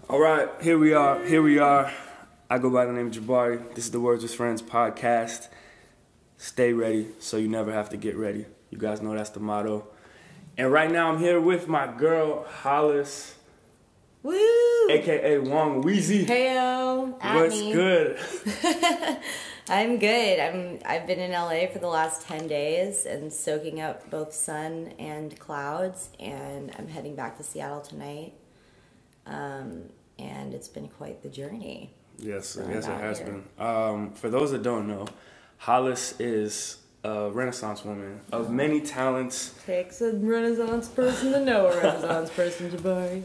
All right, here we are. Here we are. I go by the name of Jabari. This is the Words with Friends podcast. Stay ready so you never have to get ready. You guys know that's the motto. And right now I'm here with my girl, Hollis. Woo! A.K.A. Wong-Weezy. Heyo. What's good? I'm good. I've been in LA for the last 10 days and soaking up both sun and clouds, and I'm heading back to Seattle tonight. And it's been quite the journey. Yes, it has been. For those that don't know, Hollis is a Renaissance woman of many talents. Takes a Renaissance person to know a Renaissance person, Jabari.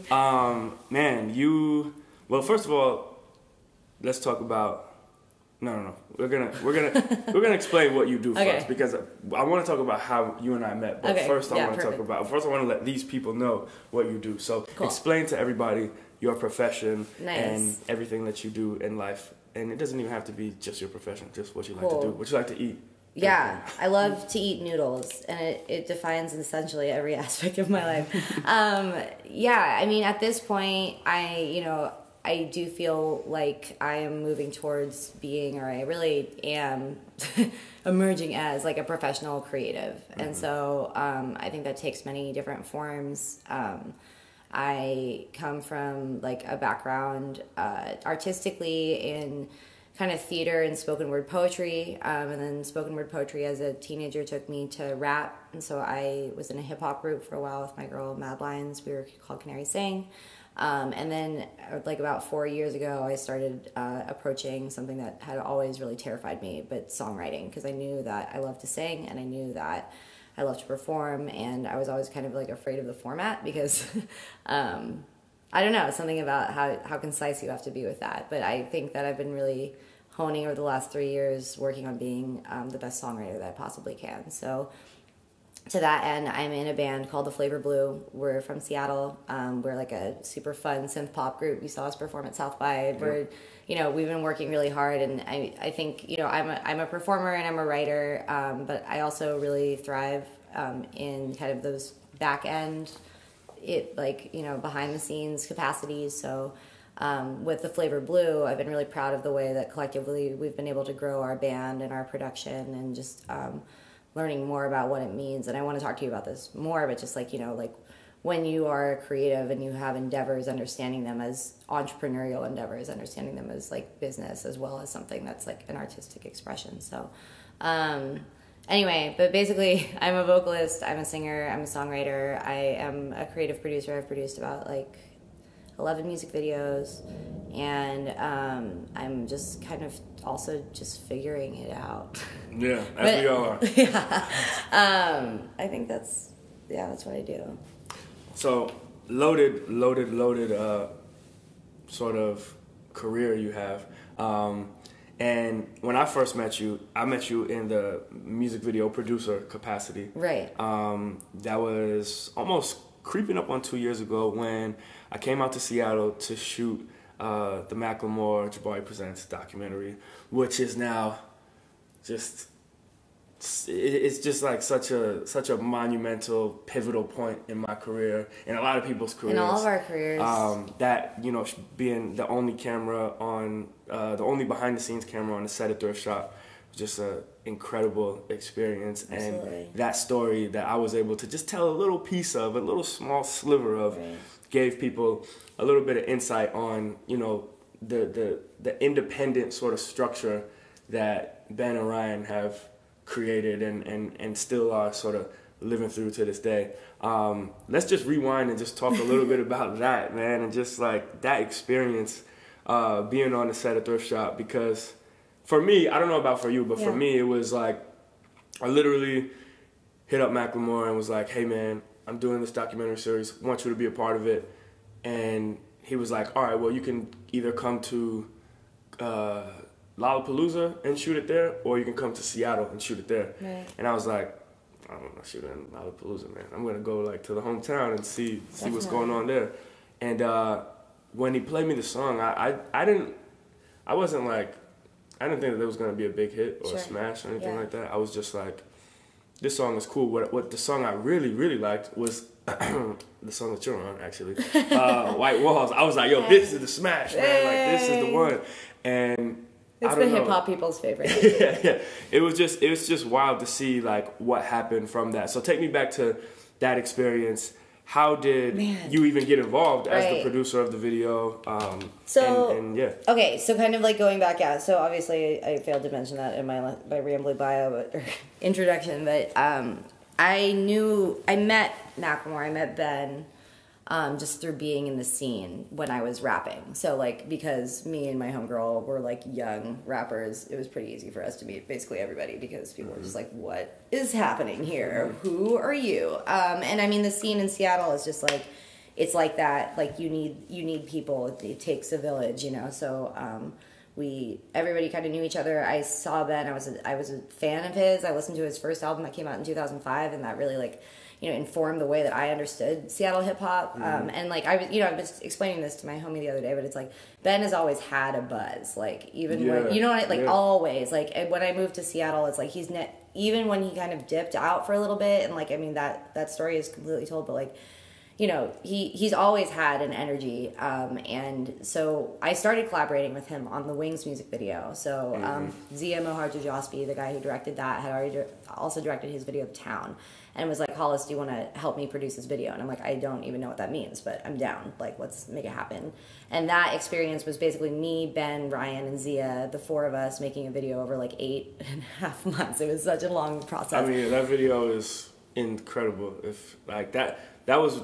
Well, first of all, let's talk about. No. We're gonna explain what you do first, because I want to talk about how you and I met. But first, I want to let these people know what you do. So explain to everybody your profession and everything that you do in life. And it doesn't even have to be just your profession, just what you like to do, what you like to eat. Yeah, I love to eat noodles, and it defines essentially every aspect of my life. I mean, at this point, I do feel like I am moving towards being, or I really am emerging as like a professional creative. Mm-hmm. And so I think that takes many different forms. I come from like a background artistically in kind of theater and spoken word poetry. And then spoken word poetry as a teenager took me to rap. And so I was in a hip hop group for a while with my girl Mad Lions. We were called Canary Sing. And then like about 4 years ago, I started approaching something that had always really terrified me, but songwriting, because I knew that I loved to sing and I knew that I loved to perform, and I was always kind of like afraid of the format because I don't know, something about how concise you have to be with that. But I think that I've been really honing over the last 3 years, working on being the best songwriter that I possibly can. So to that end, I'm in a band called The Flavor Blue. We're from Seattle. We're like a super fun synth pop group. You saw us perform at South by. We're, we've been working really hard, and I think, I'm a performer and I'm a writer, but I also really thrive in kind of those back end, behind the scenes capacities. So with The Flavor Blue, I've been really proud of the way that collectively we've been able to grow our band and our production, and just learning more about what it means. And I want to talk to you about this more, but just like when you are creative and you have endeavors, understanding them as entrepreneurial endeavors, understanding them as like business as well as something that's like an artistic expression. So anyway, but basically I'm a vocalist, I'm a singer, I'm a songwriter, I am a creative producer. I've produced about like 11 music videos, and I'm just kind of also just figuring it out. Yeah, as we all are. Yeah. I think that's what I do. So loaded sort of career you have. And when I first met you in the music video producer capacity. Right. That was almost creeping up on 2 years ago when I came out to Seattle to shoot the Macklemore Jabari Presents documentary, which is now it's just like such a monumental, pivotal point in my career, in a lot of people's careers. In all of our careers. That, being the only camera on, the only behind the scenes camera on the set of Thrift Shop, was just an incredible experience. Absolutely. And that story that I was able to just tell a little piece of, a little small sliver of, gave people a little bit of insight on, the independent sort of structure that Ben and Ryan have created and still are sort of living through to this day. Let's just rewind and just talk a little bit about that, man, and just like that experience being on the set of Thrift Shop. Because for me, I don't know about for you, but for me it was like I literally hit up Macklemore and was like, hey man, I'm doing this documentary series, I want you to be a part of it. And he was like, all right, well, you can either come to Lollapalooza and shoot it there, or you can come to Seattle and shoot it there. Right. And I was like, I don't want to shoot in Lollapalooza, man. I'm gonna go like to the hometown and see what's going on there. And when he played me the song, I didn't think that there was gonna be a big hit or a smash or anything like that. I was just like, this song is cool. What the song I really liked was the song that you're on, actually, White Walls. I was like, yo, this is the smash, man. Like, this is the one. And it's the hip hop people's favorite. Yeah. It was just wild to see like what happened from that. So take me back to that experience. How did you even get involved as the producer of the video? And yeah. Okay, so kind of like going back, so obviously I failed to mention that in my rambly bio or introduction, but I met Macklemore, I met Ben just through being in the scene when I was rapping. So like, because me and my homegirl were like young rappers, it was pretty easy for us to meet basically everybody because people were just like, what is happening here? Who are you? And I mean, the scene in Seattle is just like, it's like that, like you need people, it takes a village, you know? So everybody kind of knew each other. I saw Ben, I was a fan of his. I listened to his first album that came out in 2005, and that really like, you know, informed the way that I understood Seattle hip hop. And like I was explaining this to my homie the other day, but it's like Ben has always had a buzz. Like even when, you know what, like always. Like when I moved to Seattle, it's like even when he kind of dipped out for a little bit, and like I mean that story is completely told, but like, you know, he's always had an energy. And so I started collaborating with him on the Wings music video. So Zia Moharjah-Jospi, the guy who directed that, had already also directed his video of Town. And was like, Hollis, do you want to help me produce this video? And I'm like, I don't even know what that means, but I'm down. Like, let's make it happen. And that experience was basically me, Ben, Ryan, and Zia, the four of us making a video over like 8.5 months. It was such a long process. I mean, that video is incredible. If like that was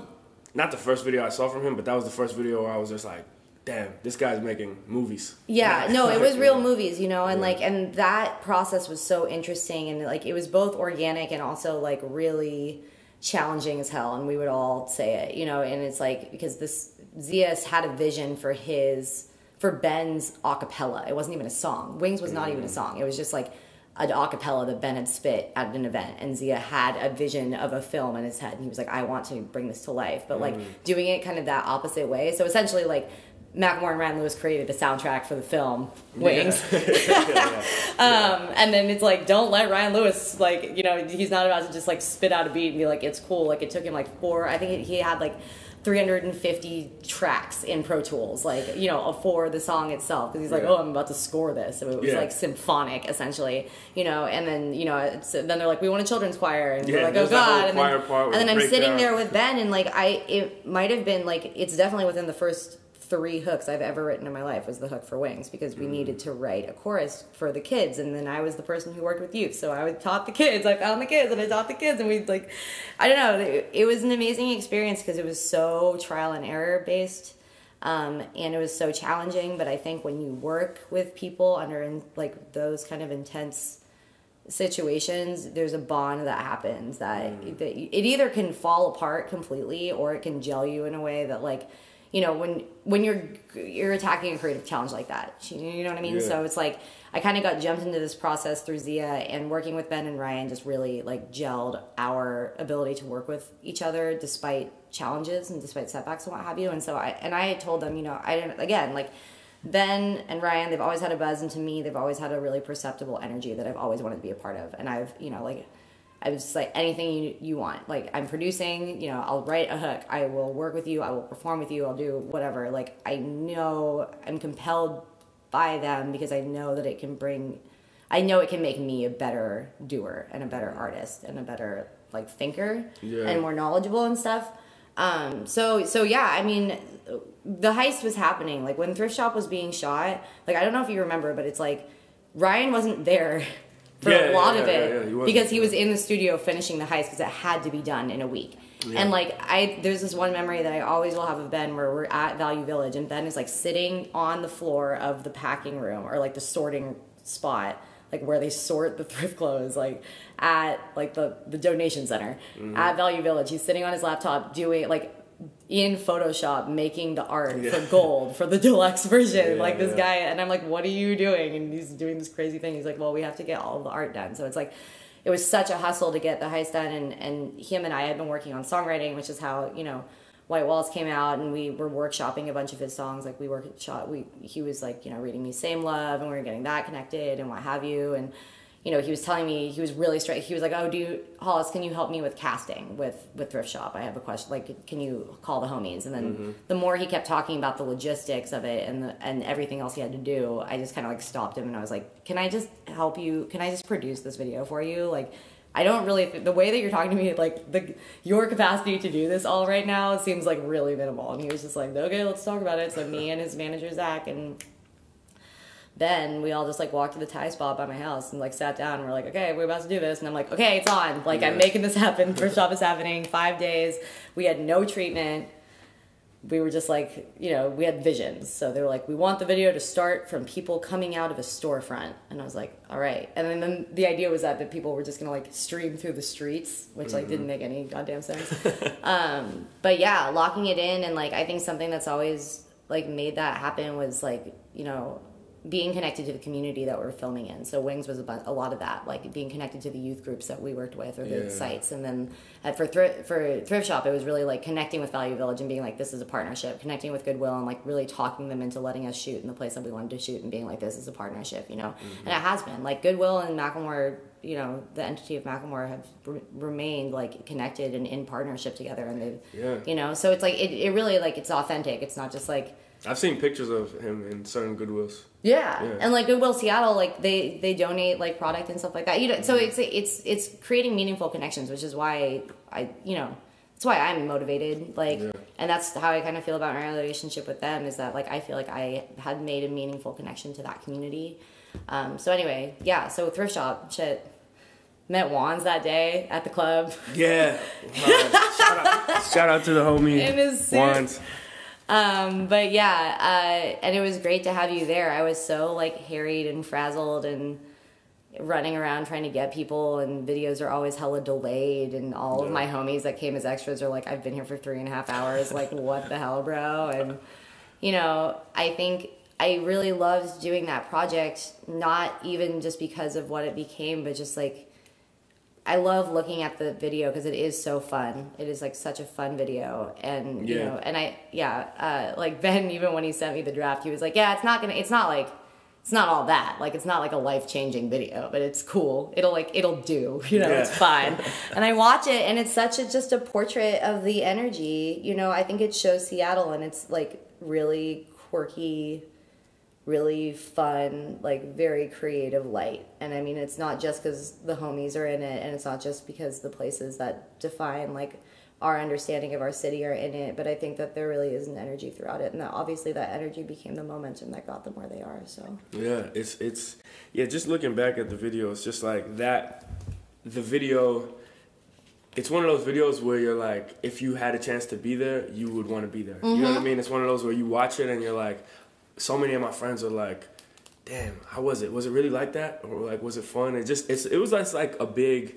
not the first video I saw from him, but that was the first video where I was just like, damn, this guy's making movies. Yeah, no, it was real movies, you know, and like, and that process was so interesting, and like, it was both organic and also like really challenging as hell, and we would all say it, you know, and it's like, because Zias had a vision for Ben's acapella. It wasn't even a song. Wings was not even a song. It was just like an acapella that Ben had spit at an event, and Zia had a vision of a film in his head, and he was like, I want to bring this to life, but like doing it kind of that opposite way. So essentially like Macklemore and Ryan Lewis created a soundtrack for the film Wings. And then it's like, don't let Ryan Lewis, like, you know, he's not about to just like spit out a beat and be like, it's cool. Like it took him like I think he had like 350 tracks in Pro Tools, like, you know, for the song itself, because he's like, oh, I'm about to score this. So it was like symphonic, essentially, you know. And then, you know, then they're like, we want a children's choir, and we're like, oh god. And then I'm sitting there with Ben, and like it might have been like, it's definitely within the first 3 hooks I've ever written in my life was the hook for Wings, because we needed to write a chorus for the kids, and then I was the person who worked with youth, so I taught the kids. I found the kids and I taught the kids, and we like, I don't know, it was an amazing experience because it was so trial and error based, and it was so challenging. But I think when you work with people under like those kind of intense situations, there's a bond that happens that it either can fall apart completely, or it can gel you in a way that, like, you know, when you're attacking a creative challenge like that, you know what I mean? So it's like, I kind of got jumped into this process through Zia, and working with Ben and Ryan just really like gelled our ability to work with each other despite challenges and despite setbacks and what have you. And so I told them, you know, again, like, Ben and Ryan, they've always had a buzz, and to me, they've always had a really perceptible energy that I've always wanted to be a part of. And I've, you know, like, I was just like, anything you want. Like, I'm producing, you know, I'll write a hook. I will work with you. I will perform with you. I'll do whatever. Like, I know I'm compelled by them because I know that it can make me a better doer and a better artist and a better, like, thinker and more knowledgeable and stuff. So yeah, I mean, the heist was happening. Like, when Thrift Shop was being shot, like, I don't know if you remember, but it's like, Ryan wasn't there for a lot of it because he was in the studio finishing the heist because it had to be done in a week. And like, there's this one memory that I always will have of Ben where we're at Value Village, and Ben is like sitting on the floor of the packing room, or like the sorting spot, like where they sort the thrift clothes, like at like the donation center at Value Village. He's sitting on his laptop doing like in Photoshop making the art for gold for the deluxe version, this guy, and I'm like, what are you doing? And he's doing this crazy thing. He's like, well, we have to get all the art done. So it's like, it was such a hustle to get the heist done, and him and I had been working on songwriting, which is how, you know, White Walls came out, and we were workshopping a bunch of his songs. Like, he was like, you know, reading me Same Love, and we were getting that connected and what have you. And, you know, he was telling me, he was really straight. He was like, oh, Hollis, can you help me with casting with Thrift Shop? I have a question. Like, can you call the homies? And then the more he kept talking about the logistics of it and everything else he had to do, I just kind of like stopped him and I was like, can I just help you? Can I just produce this video for you? Like, I don't really, the way that you're talking to me, like your capacity to do this all right now seems like really minimal. And he was just like, okay, let's talk about it. So me and his manager, Zach, and Ben, we all just like walked to the Thai spot by my house and like sat down and we're like, okay, we're about to do this. And I'm like, okay, it's on. Like, I'm making this happen. Thrift Shop is happening. 5 days. We had no treatment. We were just like, you know, we had visions. So they were like, we want the video to start from people coming out of a storefront. And I was like, all right. And then the idea was that the people were just going to like stream through the streets, which like didn't make any goddamn sense. But yeah, locking it in. And like, I think something that's always like made that happen was like, you know, being connected to the community that we're filming in. So Wings was a lot of that, like being connected to the youth groups that we worked with or the sites. And then for Thrift Shop, it was really like connecting with Value Village and being like, this is a partnership, connecting with Goodwill and like really talking them into letting us shoot in the place that we wanted to shoot and being like, this is a partnership, you know? And it has been. Like Goodwill and Macklemore, you know, the entity of Macklemore have remained like connected and in partnership together. And they've, you know, so it's like, it really like, it's authentic. It's not just like, I've seen pictures of him in certain Goodwills. Yeah. And like Goodwill Seattle, like they donate like product and stuff like that. You know, so it's creating meaningful connections, which is why that's why I'm motivated. Like, and that's how I kind of feel about my relationship with them is that like I feel like I had made a meaningful connection to that community. So anyway, yeah. So Thrift Shop, met Wands that day at the club. Yeah. Shout out to the homie in his suit. Wands. But yeah, and it was great to have you there. I was so like harried and frazzled and running around trying to get people, and videos are always hella delayed, and all of my homies that came as extras are like, I've been here for 3.5 hours, like what the hell, bro? And you know, I think I really loved doing that project, not even just because of what it became, but just like I love looking at the video because it is so fun. It is like such a fun video, and you know, and like Ben, even when he sent me the draft, he was like, "Yeah, it's not all that. Like, it's not like a life-changing video, but it's cool. It'll do. You know, it's fine." And I watch it, and it's just a portrait of the energy. You know, I think it shows Seattle, and it's like really quirky, really fun, like very creative light. And I mean, it's not just because the homies are in it, and it's not just because the places that define like our understanding of our city are in it, but I think that there really is an energy throughout it, and that obviously that energy became the momentum that got them where they are. So yeah, it's just looking back at the video, it's just like that. The video, it's one of those videos where you're like, if you had a chance to be there, you would want to be there. You know what I mean? It's one of those where you watch it and you're like, so many of my friends are like, damn, how was it? Was it really like that? Or like, was it fun? It was just like a big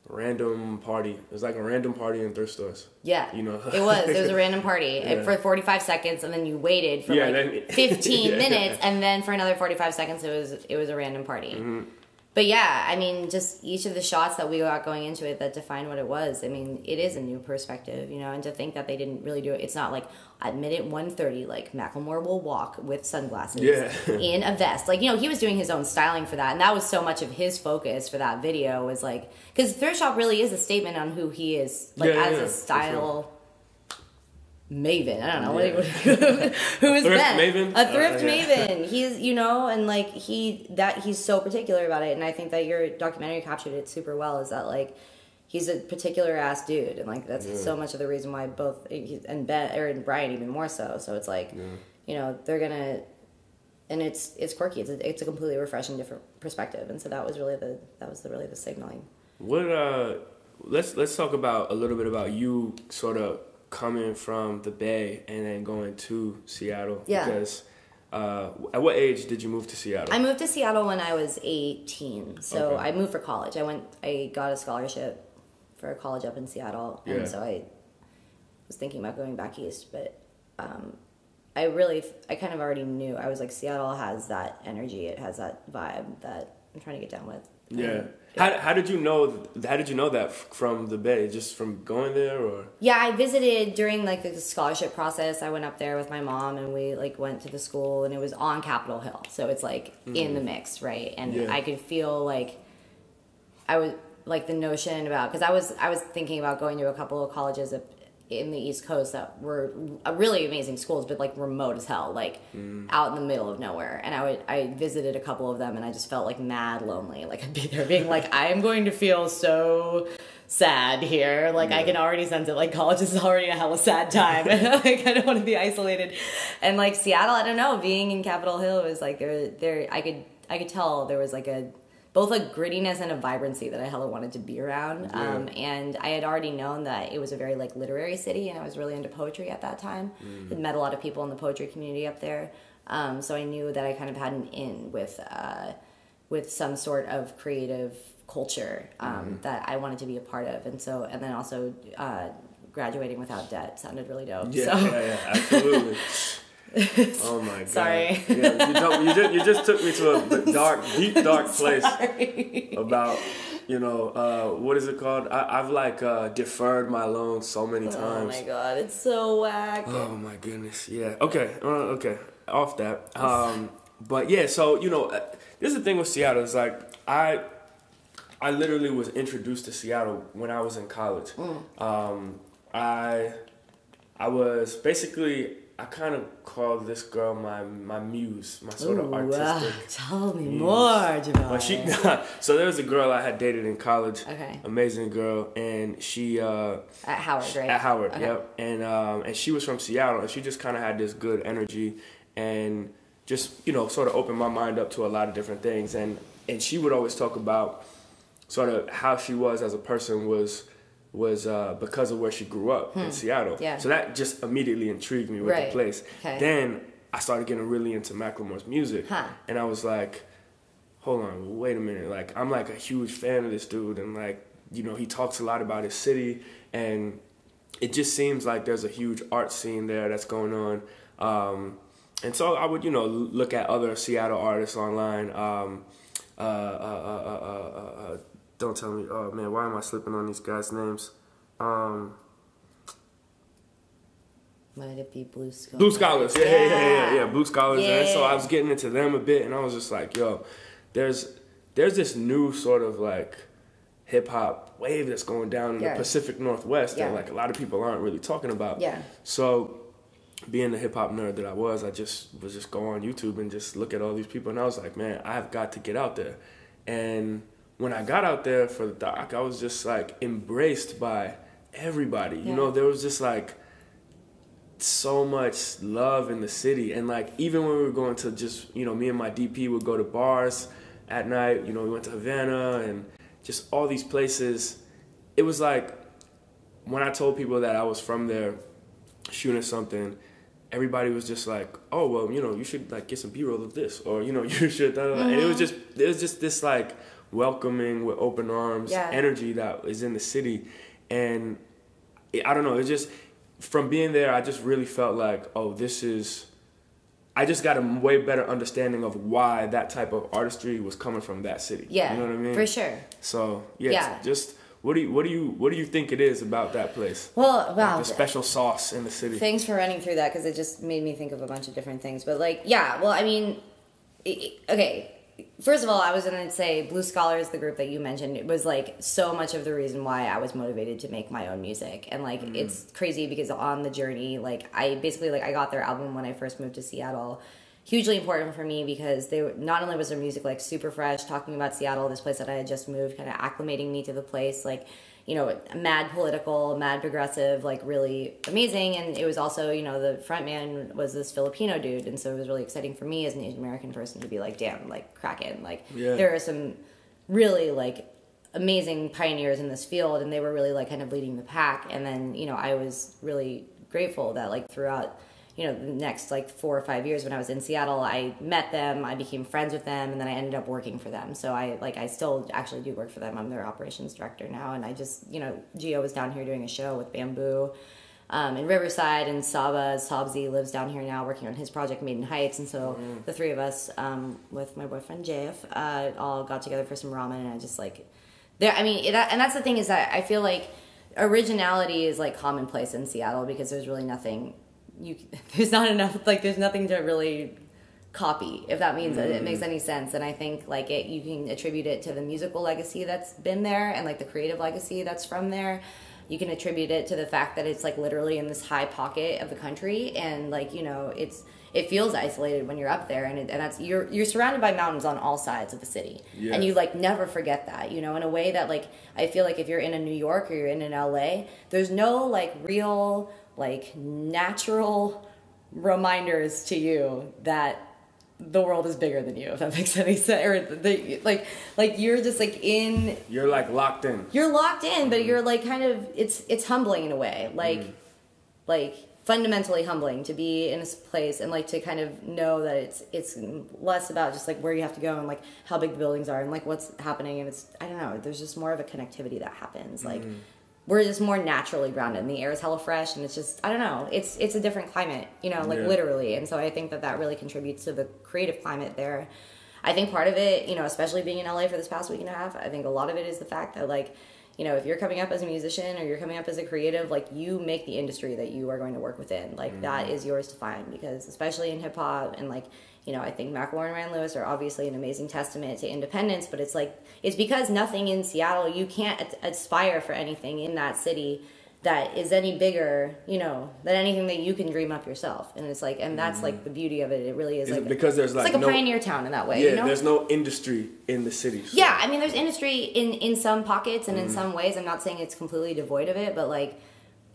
random party. It was like a random party in thrift stores. Yeah. You know? It was a random party for 45 seconds, and then you waited for 15 minutes, and then for another 45 seconds it was a random party. But yeah, I mean, just each of the shots that we got going into it that defined what it was, I mean, it is a new perspective, you know, and to think that they didn't really do it. It's not like at minute 1:30, like Macklemore will walk with sunglasses in a vest. Like, you know, he was doing his own styling for that. And that was so much of his focus for that video was like, because Thrift Shop really is a statement on who he is, like as a style maven. I don't know who is Ben? Maven? A thrift maven. He's, you know, and like he's so particular about it, and I think that your documentary captured it super well. Is that like he's a particular ass dude, and like that's so much of the reason why both and Ben or Brian even more so. So it's like you know they're gonna, and it's quirky. It's a completely refreshing, different perspective, and so that was really the signaling. What let's talk about a little bit about you sort of coming from the Bay and then going to Seattle. Yeah. Because at what age did you move to Seattle? I moved to Seattle when I was 18. So I moved for college. I got a scholarship for a college up in Seattle. And so I was thinking about going back east. But I kind of already knew. I was like, Seattle has that energy. It has that vibe that I'm trying to get down with. Yeah. How did you know that from the Bay? Just from going there, or? Yeah, I visited during like the scholarship process. I went up there with my mom, and we like went to the school, and it was on Capitol Hill, so it's like in the mix, right? And I could feel like I was like the notion about, because I was thinking about going to a couple of colleges in the East Coast that were really amazing schools, but like remote as hell, like out in the middle of nowhere. And I visited a couple of them, and I just felt like mad lonely. Like I'd be there being like, I am going to feel so sad here. Like I can already sense it. Like college is already a hella sad time, and like I don't want to be isolated. And like Seattle, I don't know, being in Capitol Hill was like there. I could tell there was like both a grittiness and a vibrancy that I hella wanted to be around. And I had already known that it was a very like literary city, and I was really into poetry at that time. Had met a lot of people in the poetry community up there. So I knew that I kind of had an in with some sort of creative culture that I wanted to be a part of. And then also graduating without debt sounded really dope. Yeah, absolutely. Oh my god! Sorry. Yeah, you just took me to a deep dark place about what is it called? I've like deferred my loan so many times. Oh my god, it's so whack. Oh my goodness. Yeah. Okay. Off that. But yeah. So this is the thing with Seattle. It's like I literally was introduced to Seattle when I was in college. I was basically. I kind of call this girl my muse, my sort of artistic. Tell me more, Jabari. But so there was a girl I had dated in college. Okay. Amazing girl, and she at Howard, right? At Howard, okay. Yep. And she was from Seattle, and she just kind of had this good energy, and just sort of opened my mind up to a lot of different things, and she would always talk about sort of how she was as a person was because of where she grew up in Seattle. Yeah. So that just immediately intrigued me with the place. Okay. Then I started getting really into Macklemore's music. And I was like, hold on, wait a minute. Like, I'm like a huge fan of this dude. And like, he talks a lot about his city. And it just seems like there's a huge art scene there that's going on. And so I would, look at other Seattle artists online. Don't tell me. Oh man, why am I slipping on these guys' names? Might it be Blue Scholars? Blue Scholars, yeah. Blue Scholars. Yeah. And so I was getting into them a bit, and I was just like, yo, there's this new sort of like hip hop wave that's going down in the Pacific Northwest that like a lot of people aren't really talking about. Yeah. So being the hip hop nerd that I was just go on YouTube and just look at all these people, and I was like, man, I've got to get out there. And when I got out there for the doc, I was just like embraced by everybody. There was just like so much love in the city. And like even when we were going to just, me and my DP would go to bars at night, we went to Havana and just all these places. It was like when I told people that I was from there shooting something, everybody was just like, oh, well, you should like get some B-roll of this, or, you should, and it was just this like welcoming with open arms energy that is in the city. And I don't know, it just, from being there, I just really felt like, oh, I just got a way better understanding of why that type of artistry was coming from that city. Yeah, you know what I mean? For sure. So just what do you think it is about that place? Well, wow, like the special sauce in the city. Thanks for running through that, because it just made me think of a bunch of different things. But like, yeah, well, I mean, okay. First of all, I was going to say Blue Scholars, the group that you mentioned, it was like so much of the reason why I was motivated to make my own music. And like, it's crazy because on the journey, like I got their album when I first moved to Seattle. Hugely important for me because not only was their music like super fresh, talking about Seattle, this place that I had just moved, kind of acclimating me to the place, like, mad political, mad progressive, like really amazing. And it was also, the front man was this Filipino dude. And so it was really exciting for me as an Asian American person to be like, damn, like cracking. Like there are some really like amazing pioneers in this field, and they were really like kind of leading the pack. And then, I was really grateful that like throughout, the next like 4 or 5 years when I was in Seattle, I met them, I became friends with them, and then I ended up working for them. So I still actually do work for them. I'm their operations director now. And I just, Gio was down here doing a show with Bamboo. in Riverside, and Sabzi lives down here now working on his project Maiden Heights. And so the three of us, with my boyfriend JF, all got together for some ramen, and I just like, and that's the thing, is that I feel like originality is like commonplace in Seattle, because there's really nothing, there's not enough, like there's nothing to really copy, if that means it makes any sense. And I think like you can attribute it to the musical legacy that's been there, and like the creative legacy that's from there. You can attribute it to the fact that it's like literally in this high pocket of the country, and like, you know, it feels isolated when you're up there, and that's you're surrounded by mountains on all sides of the city, and you like never forget that, you know, in a way that like I feel like if you're in a New York or you're in an LA, there's no like real like natural reminders to you that the world is bigger than you, if that makes any sense. Or like you're just like you're like locked in. You're locked in, but you're like kind of it's humbling in a way, like fundamentally humbling to be in a place and like to kind of know that it's less about just like where you have to go and like how big the buildings are and like what's happening, and it's, I don't know, there's just more of a connectivity that happens. Like we're just more naturally grounded, and the air is hella fresh, and it's just, I don't know, it's a different climate, you know, like literally. And so I think that really contributes to the creative climate there. I think part of it, you know, especially being in LA for this past week and a half, I think a lot of it is the fact that like, you know, if you're coming up as a musician or you're coming up as a creative, like you make the industry that you are going to work within. Like that is yours to find, because especially in hip hop and like, you know, I think Macklemore and Ryan Lewis are obviously an amazing testament to independence, but it's like, it's because nothing in Seattle, you can't aspire for anything in that city that is any bigger, you know, than anything that you can dream up yourself. And it's like, and that's like the beauty of it. It really is like, because there's like, it's like a pioneer town in that way. Yeah, you know? There's no industry in the city. So. Yeah, I mean, there's industry in some pockets and in some ways. I'm not saying it's completely devoid of it, but like,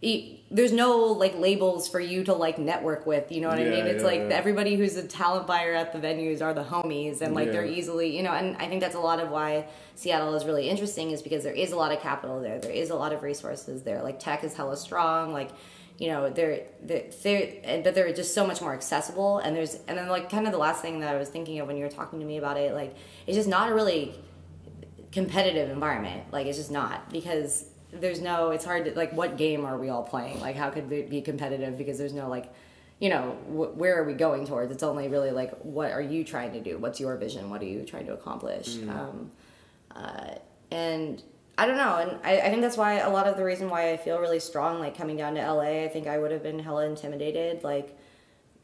there's no like labels for you to like network with, you know what I mean? It's like everybody who's a talent buyer at the venues are the homies, and like they're easily, you know, and I think that's a lot of why Seattle is really interesting, is because there is a lot of capital there is a lot of resources there, like tech is hella strong, like, you know, but they're just so much more accessible, and then like kind of the last thing that I was thinking of when you were talking to me about it, like it's just not a really competitive environment, like it's just not, because it's hard to, like, what game are we all playing? Like, how could it be competitive? Because there's no, like, you know, where are we going towards? It's only really, like, what are you trying to do? What's your vision? What are you trying to accomplish? And I don't know. And I think that's why a lot of the reason why I feel really strong, like, coming down to LA, I think I would have been hella intimidated, like,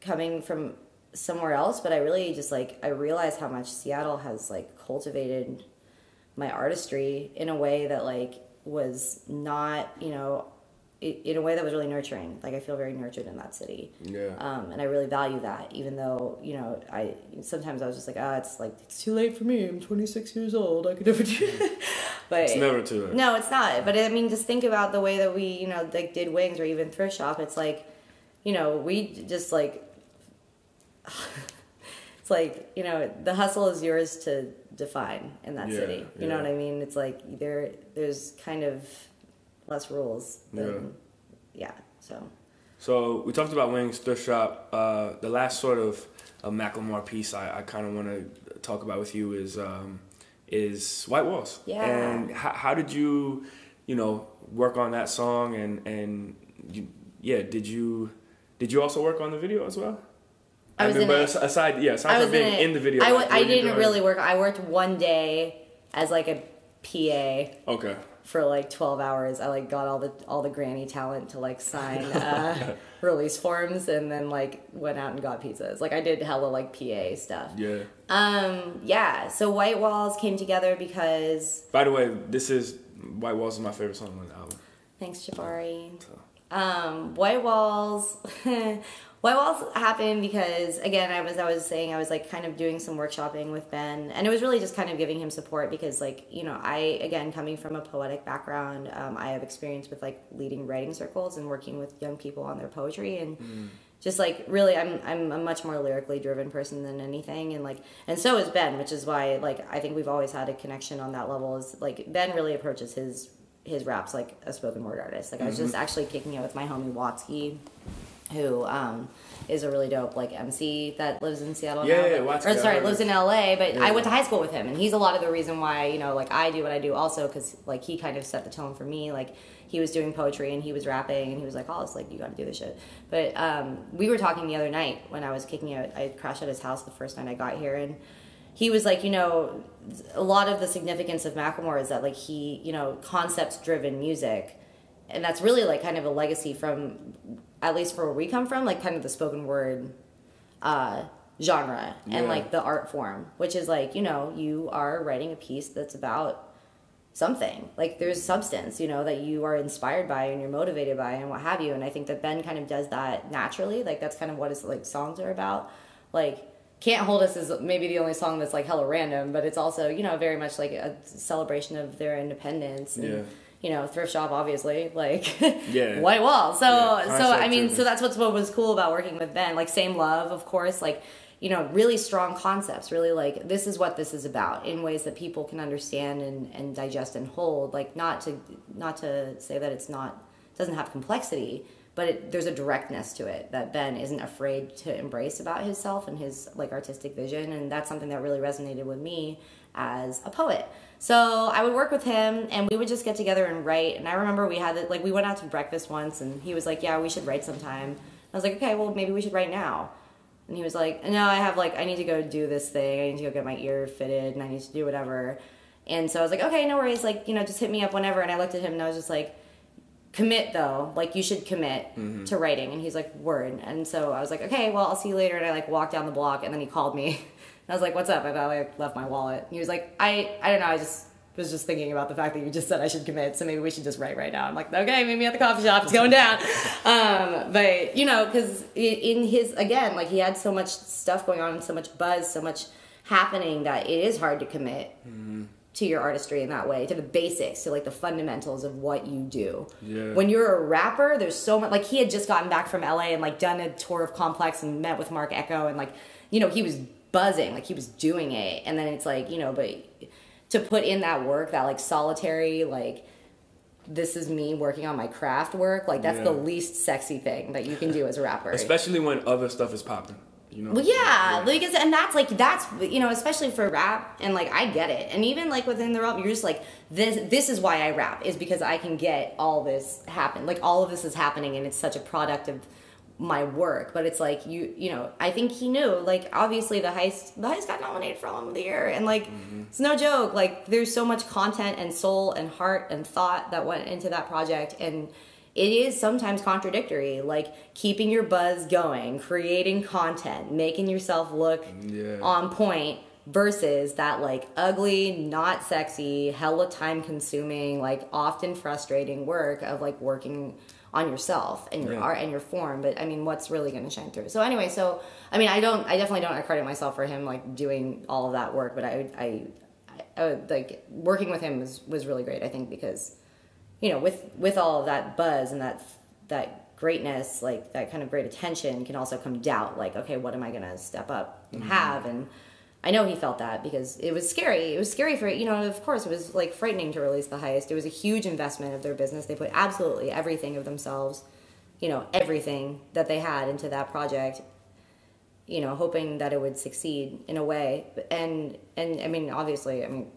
coming from somewhere else. But I really just, like, I realized how much Seattle has, like, cultivated my artistry in a way that, like, was not, you know, in a way that was really nurturing. Like I feel very nurtured in that city. Yeah. And I really value that, even though, you know, sometimes I was just like, it's too late for me. I'm 26 years old. I could never do it. But it's never too late. No, it's not. But I mean, just think about the way that we, you know, like did Wings or even Thrift Shop. It's like, you know, we just like, it's like, you know, the hustle is yours to define in that city. You know what I mean? It's like there's kind of less rules than, So we talked about Wings, Thrift Shop. The last sort of Macklemore piece I kind of want to talk about with you is White Walls. Yeah. And how did you know, work on that song? And did you also work on the video as well? I was in it. Aside from being in the video. I didn't really work. I worked one day as like a PA. Okay. For like 12 hours. I like got all the granny talent to like sign release forms, and then like went out and got pizzas. Like I did hella like PA stuff. Yeah. So White Walls came together because, by the way, White Walls is my favorite song on the album. Thanks, Jabari. White Walls White Walls happened because, again, I was saying, I was like kind of doing some workshopping with Ben, and it was really just kind of giving him support because, like, you know, again, coming from a poetic background, I have experience with like leading writing circles and working with young people on their poetry, and just like really I'm a much more lyrically driven person than anything, and so is Ben, which is why like I think we've always had a connection on that level. Is like Ben really approaches his raps like a spoken word artist. Like I was just actually kicking it with my homie Watsky, who is a really dope like MC that lives in Seattle now. Lives in LA, but I went to high school with him, and he's a lot of the reason why, you know, like I do what I do also, because like he kind of set the tone for me. Like he was doing poetry and he was rapping, and he was like, oh, it's like, you got to do this shit. But we were talking the other night when I was kicking out, I crashed at his house the first night I got here, and he was like, you know, a lot of the significance of Macklemore is that like he, you know, concept driven music, and that's really like kind of a legacy from, at least for where we come from, like kind of the spoken word genre and like the art form, which is like, you know, you are writing a piece that's about something, like there's substance, you know, that you are inspired by and you're motivated by and what have you. And I think that Ben kind of does that naturally. Like that's kind of what his like songs are about. Like Can't Hold Us is maybe the only song that's like hella random, but it's also, you know, very much like a celebration of their independence. And, you know, Thrift Shop, obviously, like White Wall. So I mean, so that's what was cool about working with Ben. Like Same Love, of course, like, you know, really strong concepts, really like, this is what this is about in ways that people can understand and digest and hold. Like not to say that doesn't have complexity, but there's a directness to it that Ben isn't afraid to embrace about himself and his like artistic vision. And that's something that really resonated with me as a poet. So I would work with him and we would just get together and write. And I remember we went out to breakfast once and he was like, yeah, we should write sometime. I was like, okay, well, maybe we should write now. And he was like, no, I need to go do this thing. I need to go get my ear fitted and I need to do whatever. And so I was like, okay, no worries. Like, you know, just hit me up whenever. And I looked at him and I was just like, commit though. Like you should commit to writing. And he's like, word. And so I was like, okay, well, I'll see you later. And I like walked down the block and then he called me. And I was like, what's up? I thought I left my wallet. And he was like, I don't know. I was just thinking about the fact that you just said I should commit. So maybe we should just write right now. I'm like, okay, meet me at the coffee shop. It's going down. But, you know, because in his, again, like he had so much stuff going on and so much buzz, so much happening that it is hard to commit to your artistry in that way, to the basics, to like the fundamentals of what you do. Yeah. When you're a rapper, there's so much, like he had just gotten back from LA and like done a tour of Complex and met with Mark Echo and like, you know, he was buzzing, like he was doing it. And then it's like, you know, but to put in that work, that like solitary, like this is me working on my craft work, like that's the least sexy thing that you can do as a rapper. Especially when other stuff is popping. You know? Well, like, and that's you know, especially for rap, and like I get it, and even like within the rap, you're just like this is why I rap, is because I can get all this happen, like all of this is happening, and it's such a product of my work. But it's like you know, I think he knew, like obviously the heist got nominated for Album of the Year, and like it's no joke, like there's so much content and soul and heart and thought that went into that project, and it is sometimes contradictory, like keeping your buzz going, creating content, making yourself look on point versus that like ugly, not sexy, hella time consuming, like often frustrating work of like working on yourself and your art and your form. But I mean, what's really going to shine through? So anyway, so I mean, I definitely don't credit myself for him like doing all of that work, but I like working with him was really great, I think, because you know, with all of that buzz and that greatness, like that kind of great attention, can also come doubt. Like, okay, what am I gonna step up and have? And I know he felt that because it was scary. It was scary for, you know, of course, it was like frightening to release The Heist. It was a huge investment of their business. They put absolutely everything of themselves, you know, everything that they had into that project, you know, hoping that it would succeed in a way. And I mean, obviously, I mean,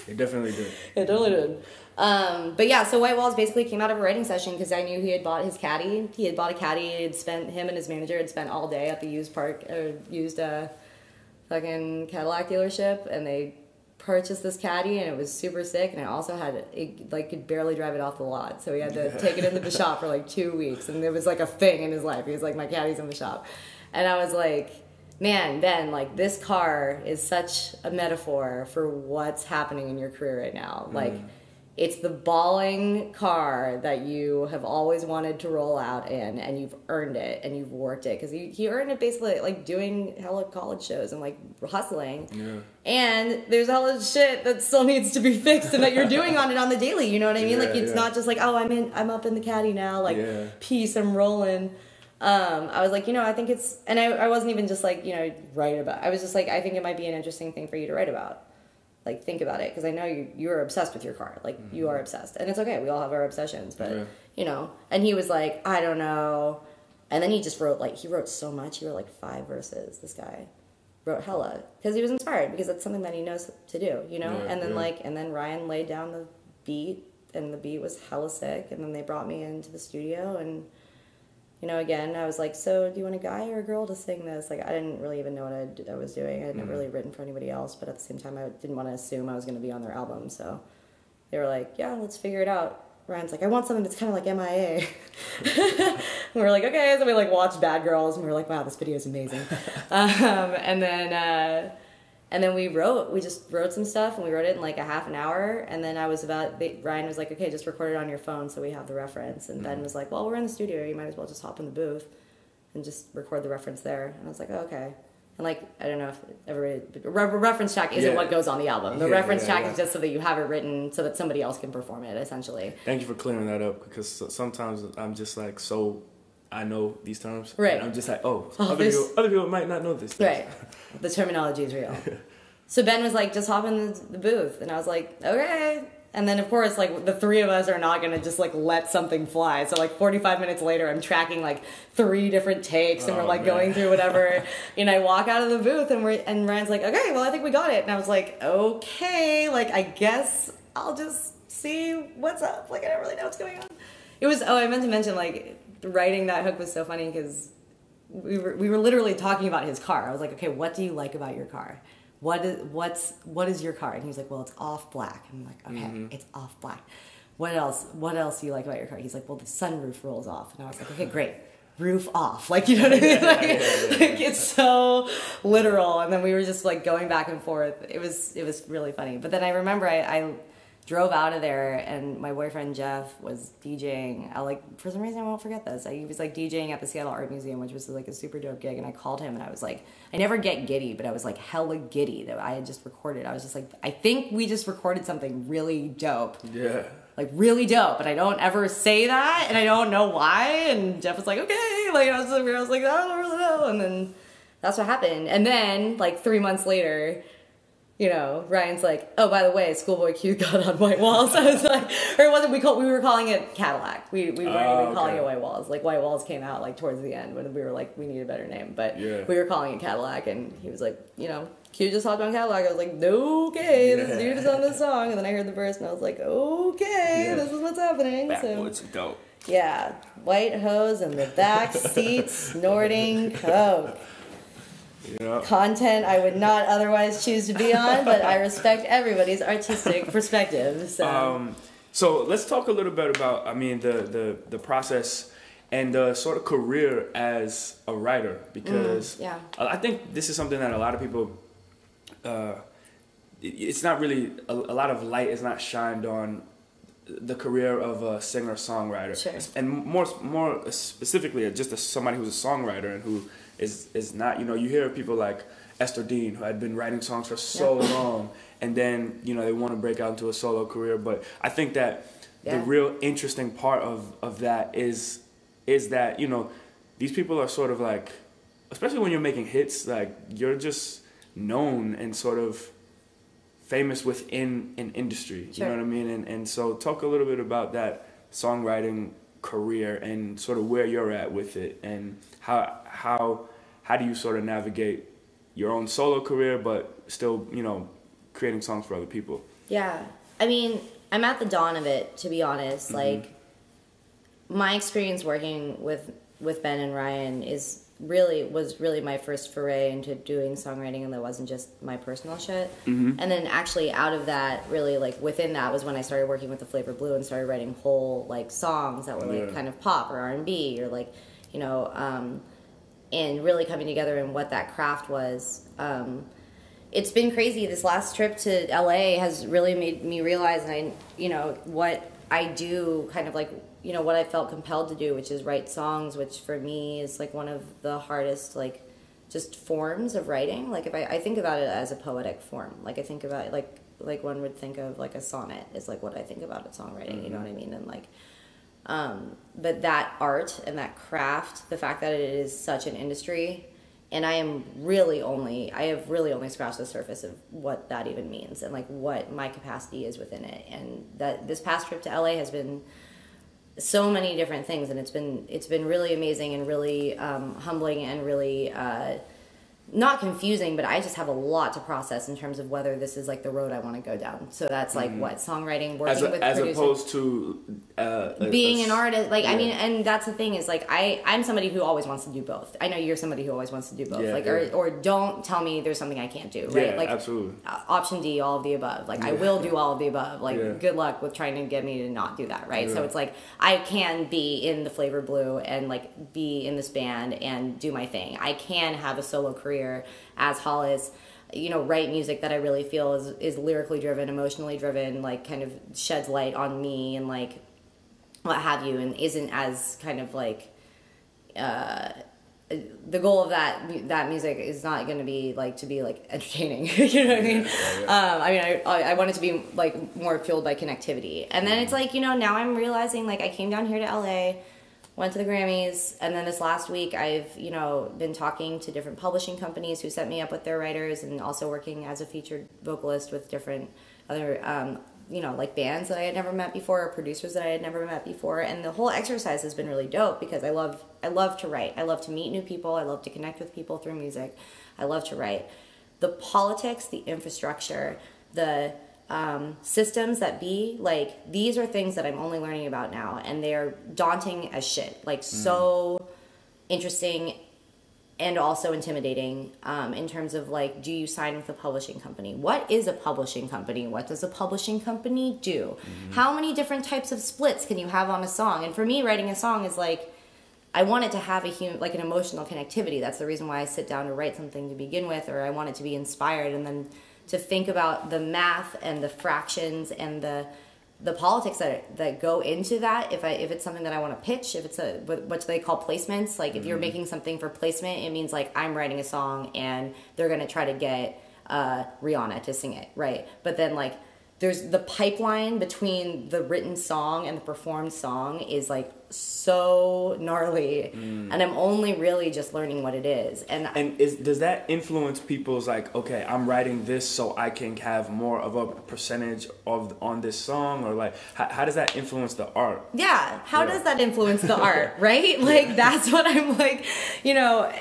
it definitely did. It totally did. But yeah, so White Walls basically came out of a writing session because I knew he had bought his caddy. He had bought a caddy. Him and his manager had spent all day at the used fucking Cadillac dealership, and they purchased this caddy, and it was super sick. And I also could barely drive it off the lot, so he had to take it into the shop for like 2 weeks, and it was like a thing in his life. He was like, my caddy's in the shop, and I was like, man, Ben, like this car is such a metaphor for what's happening in your career right now. Like, it's the balling car that you have always wanted to roll out in, and you've earned it, and you've worked it, because he earned it basically like doing hella college shows and like hustling. Yeah. And there's hella shit that still needs to be fixed, and that you're doing on it on the daily. You know what I mean? Like it's not just like, oh, I'm up in the caddy now, like peace, I'm rolling. I was like, you know, I think it's, and I wasn't even just like, you know, write about. I was just like, I think it might be an interesting thing for you to write about. Like, think about it, because I know you're obsessed with your car. Like, you are obsessed. And it's okay. We all have our obsessions. But, you know, and he was like, I don't know. And then he just wrote, like, he wrote so much. He wrote, like, 5 verses, this guy. Wrote hella. Because he was inspired, because that's something that he knows to do, you know? Yeah, and then, yeah. and then Ryan laid down the beat, and the beat was hella sick. And then they brought me into the studio, and, you know, again, I was like, so do you want a guy or a girl to sing this? Like, I didn't really even know what I was doing. I had never really written for anybody else, but at the same time, I didn't want to assume I was going to be on their album, so they were like, yeah, let's figure it out. Ryan's like, I want something that's kind of like MIA. And we were like, okay. So we like watched Bad Girls, and we were like, wow, this video is amazing. And then we just wrote some stuff, and we wrote it in like a half an hour. And then Ryan was like, okay, just record it on your phone so we have the reference. And Ben was like, well, we're in the studio. You might as well just hop in the booth and just record the reference there. And I was like, oh, okay. And like, I don't know if everybody, reference track isn't what goes on the album. The reference track is just so that you have it written so that somebody else can perform it, essentially. Thank you for clearing that up, because sometimes I'm just like, so I know these terms. Right. And I'm just like, other people might not know this. Right. The terminology is real. So Ben was like, just hop in the booth. And I was like, okay. And then, of course, like, the 3 of us are not going to just, like, let something fly. So, like, 45 minutes later, I'm tracking, like, 3 different takes, and we're, like, going through whatever. And I walk out of the booth, and Ryan's like, okay, well, I think we got it. And I was like, okay, like, I guess I'll just see what's up. Like, I don't really know what's going on. It was, I meant to mention, like, writing that hook was so funny, because we were literally talking about his car. I was like, okay, what do you like about your car? What is your car? And he's like, well, it's off black. And I'm like, okay, it's off black. What else do you like about your car? He's like, well, the sunroof rolls off. And I was like, okay, great. Roof off. Like, you know what I mean? Like, it's so literal. And then we were just like going back and forth. It was really funny. But then I remember I drove out of there, and my boyfriend Jeff was DJing. For some reason I won't forget this. He was like DJing at the Seattle Art Museum, which was like a super dope gig, and I called him, and I was like, I never get giddy, but I was like hella giddy that I had just recorded. I was just like, I think we just recorded something really dope. Yeah. Like really dope, but I don't ever say that, and I don't know why. And Jeff was like, okay, like I was like, I don't really know, and then that's what happened. And then like 3 months later, you know, Ryan's like, oh, by the way, Schoolboy Q got on White Walls. I was like, or it wasn't, we were calling it Cadillac. We weren't even calling it White Walls. Like, White Walls came out, like, towards the end when we were like, we need a better name. But we were calling it Cadillac, and he was like, you know, Q just hopped on Cadillac. I was like, okay, this dude is on this song. And then I heard the verse, and I was like, okay, this is what's happening. Backwoods dope. Yeah, white hose in the back seat, snorting coke. Yeah. Content I would not otherwise choose to be on, but I respect everybody's artistic perspective. So let's talk a little bit about, I mean, the process and the sort of career as a writer, because I think this is something that a lot of people, it's not really, a lot of light is not shined on the career of a singer-songwriter. Sure. And more specifically, just as somebody who's a songwriter and who is not, you know, you hear people like Esther Dean, who had been writing songs for so long, and then, you know, they want to break out into a solo career. But I think that the real interesting part of that is that, you know, these people are sort of like, especially when you're making hits, like, you're just known and sort of famous within an industry. You know what I mean? And so talk a little bit about that songwriting career and sort of where you're at with it, and how do you sort of navigate your own solo career but still, you know, creating songs for other people? Yeah. I mean, I'm at the dawn of it, to be honest. Like, my experience working with Ben and Ryan was really my first foray into doing songwriting, and that wasn't just my personal shit. And then actually out of that, really, like, within that was when I started working with the Flavor Blue and started writing whole, like, songs that were like kind of pop or R&B or like, you know, and really coming together in what that craft was. It's been crazy. This last trip to LA has really made me realize, and you know, what I do, kind of like, you know, what I felt compelled to do, which is write songs, which for me is like one of the hardest, like, just forms of writing. Like, if I think about it as a poetic form, like I think about it like one would think of like a sonnet is like what I think about at songwriting. You know what I mean? And like, but that art and that craft, the fact that it is such an industry, and I have really only scratched the surface of what that even means and like what my capacity is within it. And that this past trip to LA has been so many different things, and it's been really amazing and really humbling and really not confusing, but I just have a lot to process in terms of whether this is like the road I want to go down. So that's like what songwriting, working with as producers, opposed to being an artist. Like I mean, and that's the thing is like I'm somebody who always wants to do both. I know you're somebody who always wants to do both. Or don't tell me there's something I can't do. Right? Yeah, like absolutely. Option D, all of the above. Like I will do all of the above. Like good luck with trying to get me to not do that. Right. So it's like I can be in the Flavor Blue and like be in this band and do my thing. I can have a solo career as Hollis, you know, write music that I really feel is lyrically driven, emotionally driven, like kind of sheds light on me and like what have you, and isn't as kind of like the goal of that music is not going to be like to be like entertaining. You know what I mean? I want it to be like more fueled by connectivity. And then it's like, you know, now I'm realizing like I came down here to LA, went to the Grammys, and then this last week I've, you know, been talking to different publishing companies who set me up with their writers, and also working as a featured vocalist with different other, you know, like bands that I had never met before, or producers that I had never met before. And the whole exercise has been really dope because I love to write. I love to meet new people. I love to connect with people through music. I love to write. The politics, the infrastructure, the systems that be like, these are things that I'm only learning about now, and they are daunting as shit, like so interesting and also intimidating in terms of like, do you sign with a publishing company? What is a publishing company? What does a publishing company do? How many different types of splits can you have on a song? And for me, writing a song is like, I want it to have like an emotional connectivity. That's the reason why I sit down to write something to begin with, or I want it to be inspired, and then to think about the math and the fractions and the politics that go into that. If it's something that I want to pitch, if it's what they call placements, like if you're making something for placement, it means like I'm writing a song and they're gonna try to get Rihanna to sing it, right? But then like there's the pipeline between the written song and the performed song is like so gnarly, and I'm only really just learning what it is. And does that influence people's like, okay, I'm writing this so I can have more of a percentage on this song, or like how does that influence the art? Yeah, how does that influence the art, right? Like that's what I'm like, you know.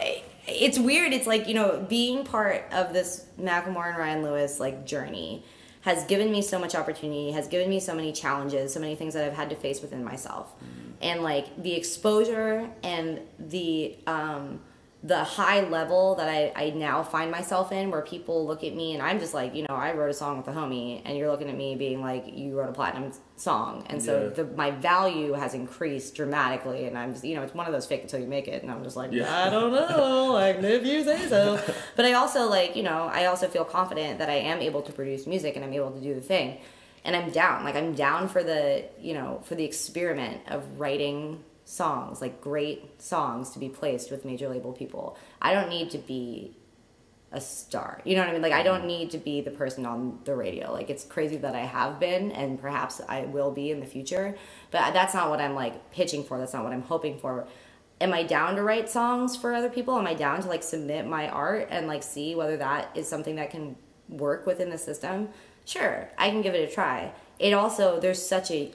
It's weird. It's like, you know, being part of this Macklemore and Ryan Lewis like journey has given me so much opportunity, has given me so many challenges, so many things that I've had to face within myself. And like the exposure and the high level that I now find myself in, where people look at me and I'm just like, you know, I wrote a song with a homie, and you're looking at me being like, you wrote a platinum song. And so my value has increased dramatically, and I'm just, you know, it's one of those fake it till you make it, and I'm just like, I don't know, like if you say so. But I also like, you know, I also feel confident that I am able to produce music and I'm able to do the thing. And I'm down for the, you know, for the experiment of writing songs, like great songs to be placed with major label people. I don't need to be a star. You know what I mean? Like I don't need to be the person on the radio. Like it's crazy that I have been, and perhaps I will be in the future, but that's not what I'm like pitching for. That's not what I'm hoping for. Am I down to write songs for other people? Am I down to like submit my art and like see whether that is something that can work within the system? Sure, I can give it a try. It also, there's such a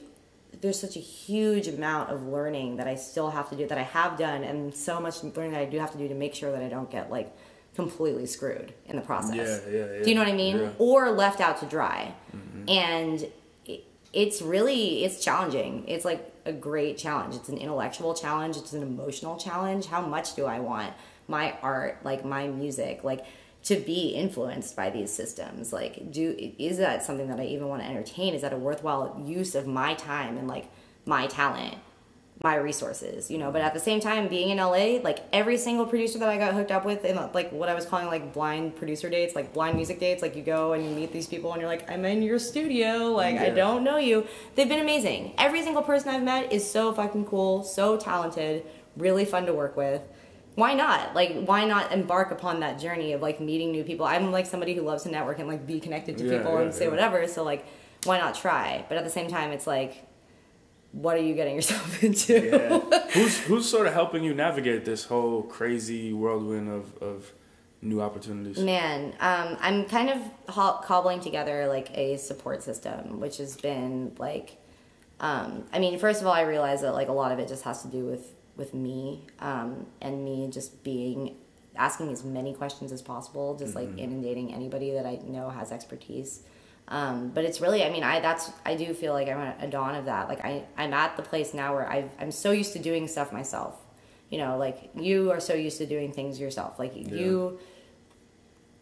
huge amount of learning that I still have to do, that I have done, and so much learning that I do have to do to make sure that I don't get like completely screwed in the process. Yeah. Do you know what I mean? Yeah. Or left out to dry. And it's challenging. It's like a great challenge. It's an intellectual challenge. It's an emotional challenge. How much do I want my art, like my music, like to be influenced by these systems? Like, is that something that I even want to entertain? Is that a worthwhile use of my time and like my talent, my resources, you know? But at the same time, being in LA, like every single producer that I got hooked up with in like what I was calling like blind producer dates, like blind music dates, like you go and you meet these people and you're like, I'm in your studio, like I don't know you. They've been amazing. Every single person I've met is so fucking cool, so talented, really fun to work with. Why not? Like, why not embark upon that journey of like meeting new people? I'm like somebody who loves to network and like be connected to people and say whatever. So like, why not try? But at the same time, it's like, what are you getting yourself into? Who's sort of helping you navigate this whole crazy whirlwind of new opportunities? Man, I'm kind of cobbling together like a support system, which has been like I mean, first of all, I realize that like a lot of it just has to do with me, and me just asking as many questions as possible, just like inundating anybody that I know has expertise. But it's really, I mean, I do feel like I'm at a dawn of that. Like I'm at the place now where I'm so used to doing stuff myself. You know, like you are so used to doing things yourself. Like you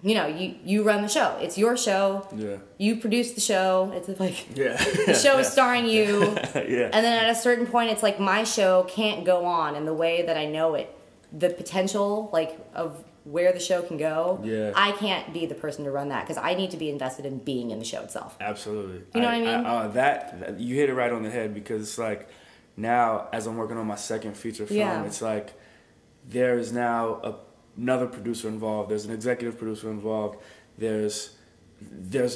run the show. It's your show. Yeah. You produce the show. It's like the show is starring you. Yeah. And then at a certain point, it's like my show can't go on in the way that I know it. The potential, like, of where the show can go. Yeah. I can't be the person to run that because I need to be invested in being in the show itself. Absolutely. You know what I mean? That you hit it right on the head, because it's like now as I'm working on my second feature film, it's like there's now another producer involved. There's an executive producer involved. There's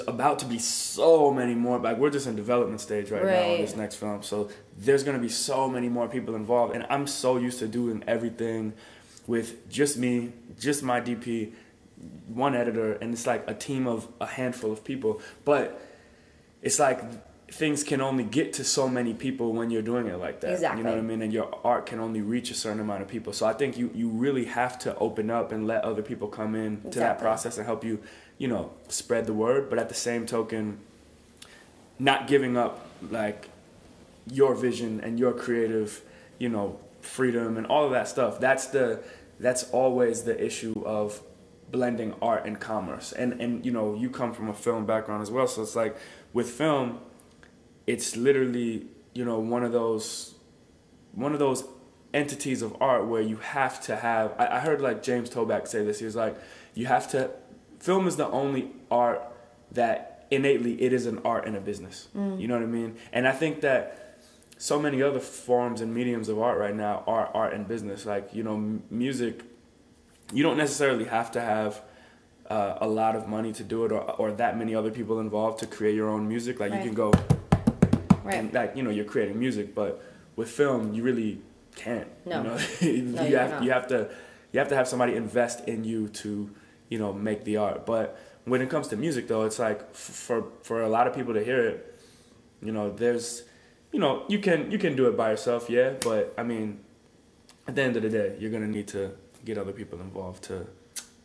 about to be so many more. Like, we're just in development stage right now on this next film. So there's going to be so many more people involved. And I'm so used to doing everything with just me, just my DP, one editor, and it's like a team of a handful of people. But it's like things can only get to so many people when you're doing it like that. Exactly. You know what I mean? And your art can only reach a certain amount of people. So I think you really have to open up and let other people come in to that process and help you, you know, spread the word. But at the same token, not giving up like your vision and your creative, you know, freedom and all of that stuff. That's always the issue of blending art and commerce. And you know, you come from a film background as well, so it's like with film, it's literally, you know, one of those entities of art where you have to have, I heard like James Toback say this, he was like, film is the only art that innately it is an art and a business. You know what I mean? And I think that so many other forms and mediums of art right now are art and business. Like, you know, music, you don't necessarily have to have a lot of money to do it, or that many other people involved to create your own music. Like, you can go and, like, you know, you're creating music, but with film, you really can't. No. You know? You have to have somebody invest in you to, you know, make the art. But when it comes to music, though, it's like for a lot of people to hear it, you know, there's, you know, you can do it by yourself, yeah, but I mean, at the end of the day, you're gonna need to get other people involved to.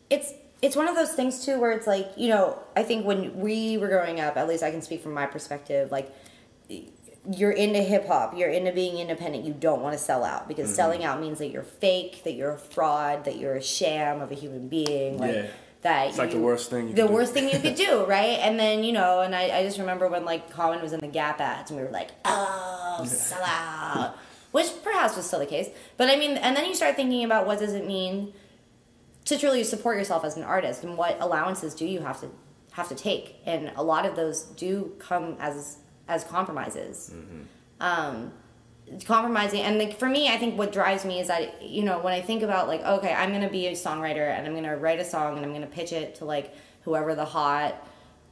It's one of those things too where it's like, you know, I think when we were growing up, at least I can speak from my perspective, like, you're into hip hop, you're into being independent, you don't want to sell out, because selling out means that you're fake, that you're a fraud, that you're a sham of a human being, like that. It's like the worst thing. Worst thing you could do, right? And then, you know, and I just remember when like Common was in the Gap ads, and we were like, oh, sell out, which perhaps was still the case. But I mean, and then you start thinking about what does it mean to truly support yourself as an artist, and what allowances do you have to take, and a lot of those do come as compromises. Compromising, and like for me, I think what drives me is that, you know, when I think about like, okay, I'm gonna be a songwriter and I'm gonna write a song and I'm gonna pitch it to like whoever the hot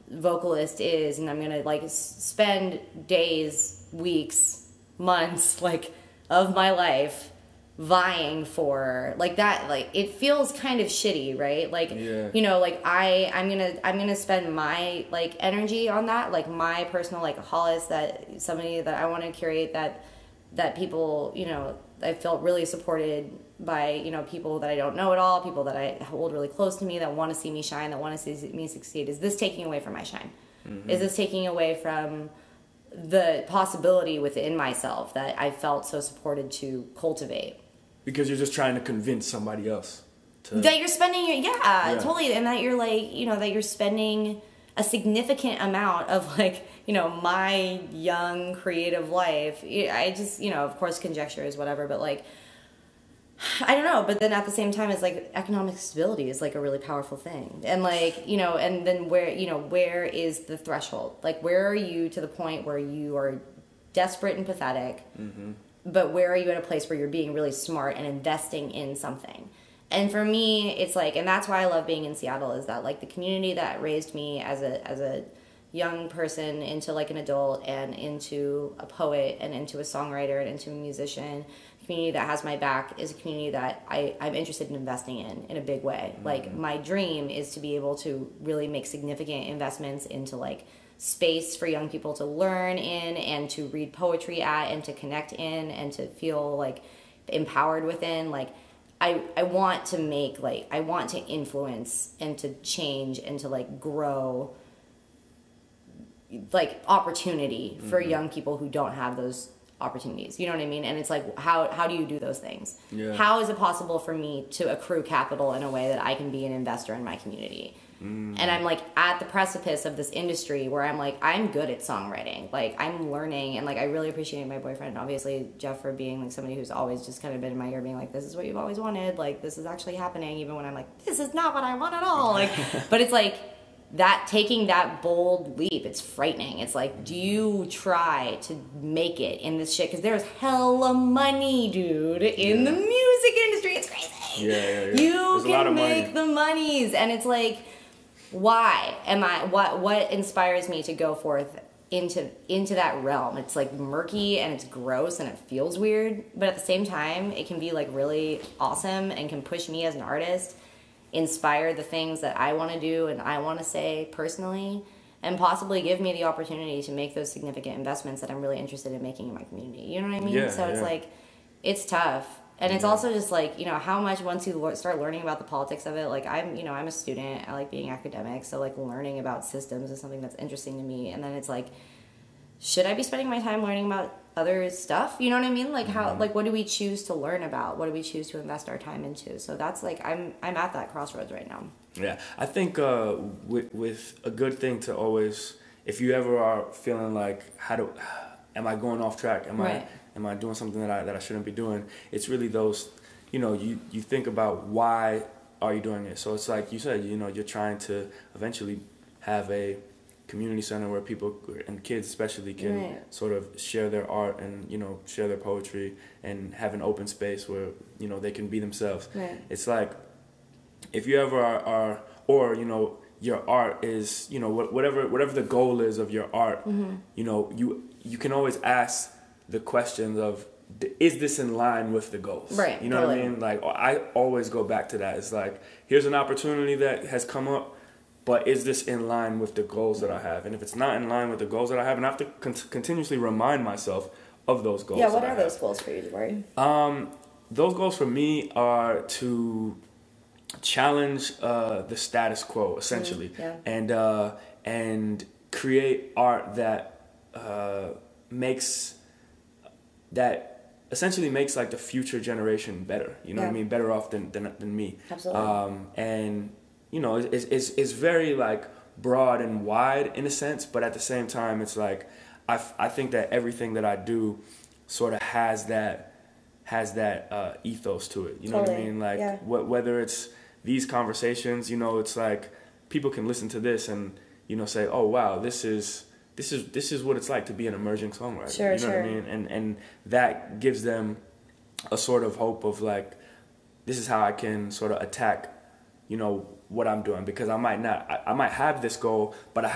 vocalist is, and I'm gonna like spend days, weeks, months like of my life vying for like that, like it feels kind of shitty, right? Like, you know, like I'm gonna spend my like energy on that, like my personal like Hollis, that somebody that I want to curate, that people, you know, I felt really supported by, you know, people that I don't know at all, people that I hold really close to me, that want to see me shine, that want to see me succeed. Is this taking away from my shine? Is this taking away from the possibility within myself that I felt so supported to cultivate? Because you're just trying to convince somebody else that you're spending totally, and that you're like, you know, that you're spending a significant amount of like, you know, my young creative life. I just, you know, of course conjecture is whatever, but like, I don't know. But then at the same time, it's like economic stability is like a really powerful thing. And like, you know, and then where is the threshold? Like, where are you to the point where you are desperate and pathetic, but where are you at a place where you're being really smart and investing in something? And for me, it's like, and that's why I love being in Seattle, is that like the community that raised me as a young person into like an adult and into a poet and into a songwriter and into a musician, community that has my back is a community that I'm interested in investing in a big way. Mm-hmm. Like, my dream is to be able to really make significant investments into like space for young people to learn in and to read poetry at and to connect in and to feel like empowered within. Like, I want to make, like, I want to influence and to change and to like grow like opportunity for young people who don't have those opportunities. You know what I mean? And it's like, how do you do those things? Yeah. How is it possible for me to accrue capital in a way that I can be an investor in my community? And I'm like at the precipice of this industry where I'm like, I'm good at songwriting. Like, I'm learning, and like I really appreciate my boyfriend and obviously Jeff for being like somebody who's always just kind of been in my ear being like, this is what you've always wanted. Like, this is actually happening, even when I'm like, this is not what I want at all. Like, but it's like that, taking that bold leap, it's frightening. It's like, do you try to make it in this shit? Because there's hella money, dude, in the music industry. It's crazy. You can make the monies, and it's like, why am I, what inspires me to go forth into that realm? It's like murky and it's gross and it feels weird, but at the same time it can be like really awesome and can push me as an artist, inspire the things that I want to do and I want to say personally, and possibly give me the opportunity to make those significant investments that I'm really interested in making in my community. You know what I mean? It's like, it's tough. And it's also just like, you know, how much once you start learning about the politics of it, like I'm a student, I like being academic, so like learning about systems is something that's interesting to me. And then it's like, should I be spending my time learning about other stuff? You know what I mean? Like how, like what do we choose to learn about? What do we choose to invest our time into? So that's like, I'm at that crossroads right now. Yeah, I think with a good thing to always, if you ever are feeling like, am I going off track? Am I doing something that I shouldn't be doing? It's really those, you know, you think about why are you doing it. So it's like you said, you know, you're trying to eventually have a community center where people, and kids especially, can sort of share their art and, you know, share their poetry and have an open space where, you know, they can be themselves. It's like, if you ever are or, you know, your art is, you know, whatever the goal is of your art, you know, you can always ask the questions of, is this in line with the goals? Right. You know what I mean? Like, I always go back to that. It's like, here's an opportunity that has come up, but is this in line with the goals that I have? And if it's not in line with the goals that I have, and I have to continuously remind myself of those goals. Yeah, what are those goals for you, Jabari? Those goals for me are to challenge the status quo, essentially, and create art that essentially makes like the future generation better. You know what I mean? Better off than me. Absolutely. And you know, it's very like broad and wide in a sense, but at the same time, it's like I think that everything that I do sort of has that ethos to it. You know what I mean? Like whether it's these conversations, you know, it's like people can listen to this and, you know, say, oh wow, this is what it's like to be an emerging songwriter. Sure, you know what I mean? And that gives them a sort of hope of like, this is how I can sort of attack, you know, what I'm doing, because I might have this goal, but I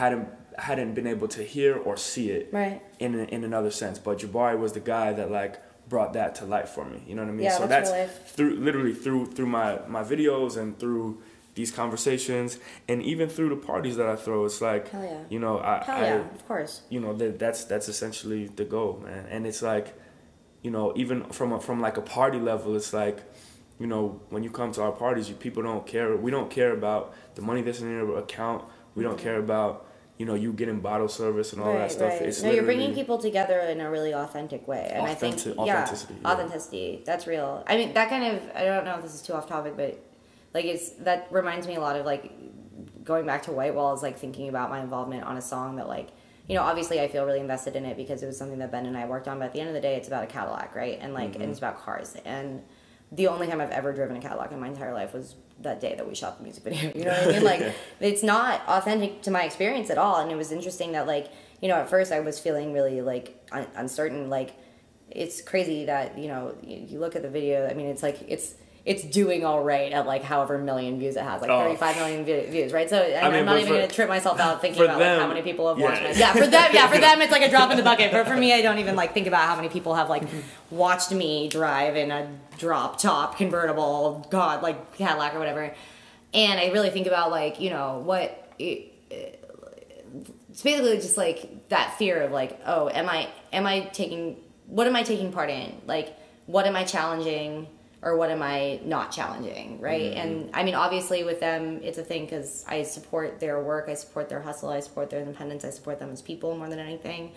hadn't been able to hear or see it in another sense. But Jabari was the guy that like brought that to life for me. You know what I mean? Yeah, so that's through my videos and through these conversations, and even through the parties that I throw. It's like, you know, of course, you know, that's essentially the goal, man. And it's like, you know, even from like a party level, it's like, you know, when you come to our parties, people don't care. We don't care about the money that's in your account. We don't care about, you know, you getting bottle service and all that stuff. It's you're bringing people together in a really authentic way, and I think authenticity. That's real. I mean, that kind of, I don't know if this is too off topic, but like that reminds me a lot of like going back to White Walls, like thinking about my involvement on a song that, like, you know, obviously I feel really invested in it because it was something that Ben and I worked on, but at the end of the day, it's about a Cadillac, right? And like, and it's about cars. And the only time I've ever driven a Cadillac in my entire life was that day that we shot the music video. You know what I mean? Like, it's not authentic to my experience at all. And it was interesting that, like, you know, at first I was feeling really like uncertain. Like, it's crazy that, you know, you look at the video. I mean, it's like, it's doing all right at like however million views it has, like 35 million views, right? So I mean, I'm not even going to trip myself out thinking about them, like how many people have watched my. Yeah, for them it's like a drop in the bucket. But for me, I don't even like think about how many people have like watched me drive in a drop top convertible, like Cadillac or whatever. And I really think about like, you know, it's basically just like that fear of like, oh, what am I taking part in? Like, what am I challenging or what am I not challenging, right? And I mean, obviously with them, it's a thing because I support their work, I support their hustle, I support their independence, I support them as people more than anything.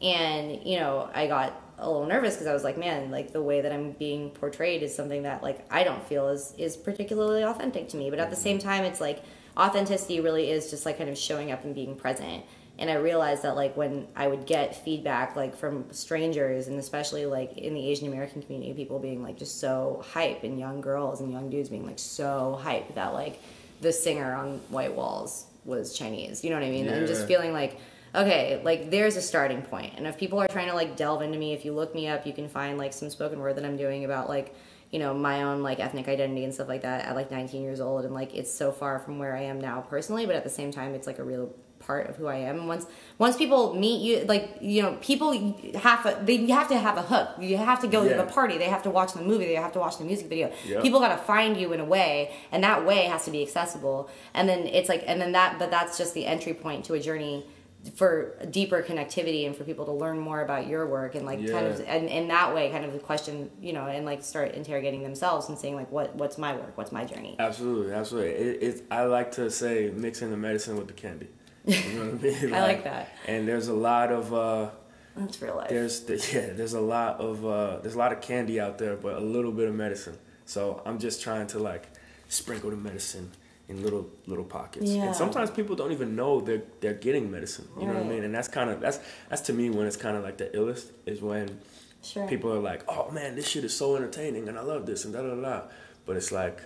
And, you know, I got a little nervous because I was like, man, like the way that I'm being portrayed is something that like I don't feel is particularly authentic to me. But at the same time, it's like authenticity really is just like kind of showing up and being present. And I realized that like when I would get feedback like from strangers, and especially like in the Asian American community, people being like just so hype, and young girls and young dudes being like so hype that like the singer on White Walls was Chinese, you know what I mean? Yeah. And just feeling like, okay, like there's a starting point. And if people are trying to like delve into me, if you look me up, you can find like some spoken word that I'm doing about like, you know, my own like ethnic identity and stuff like that at like 19 years old. And like it's so far from where I am now personally, but at the same time, it's like a real part of who I am. And once people meet you, like, you know, people you have to have a hook. You have to go to the party. They have to watch the movie. They have to watch the music video. Yep. People got to find you in a way, and that way has to be accessible. And then it's like, but that's just the entry point to a journey for deeper connectivity and for people to learn more about your work and like kind of, and in that way kind of the question, you know, and like start interrogating themselves and saying like, what's my work? What's my journey? Absolutely. I like to say mixing the medicine with the candy. You know what I mean? I like that. And there's a lot of that's real life. There's a lot of candy out there, but a little bit of medicine. So I'm just trying to like sprinkle the medicine in little pockets. Yeah. And sometimes people don't even know they're getting medicine. You know what I mean? And that's to me when it's kind of like the illest is when people are like, oh man, this shit is so entertaining and I love this and da da da. But it's like,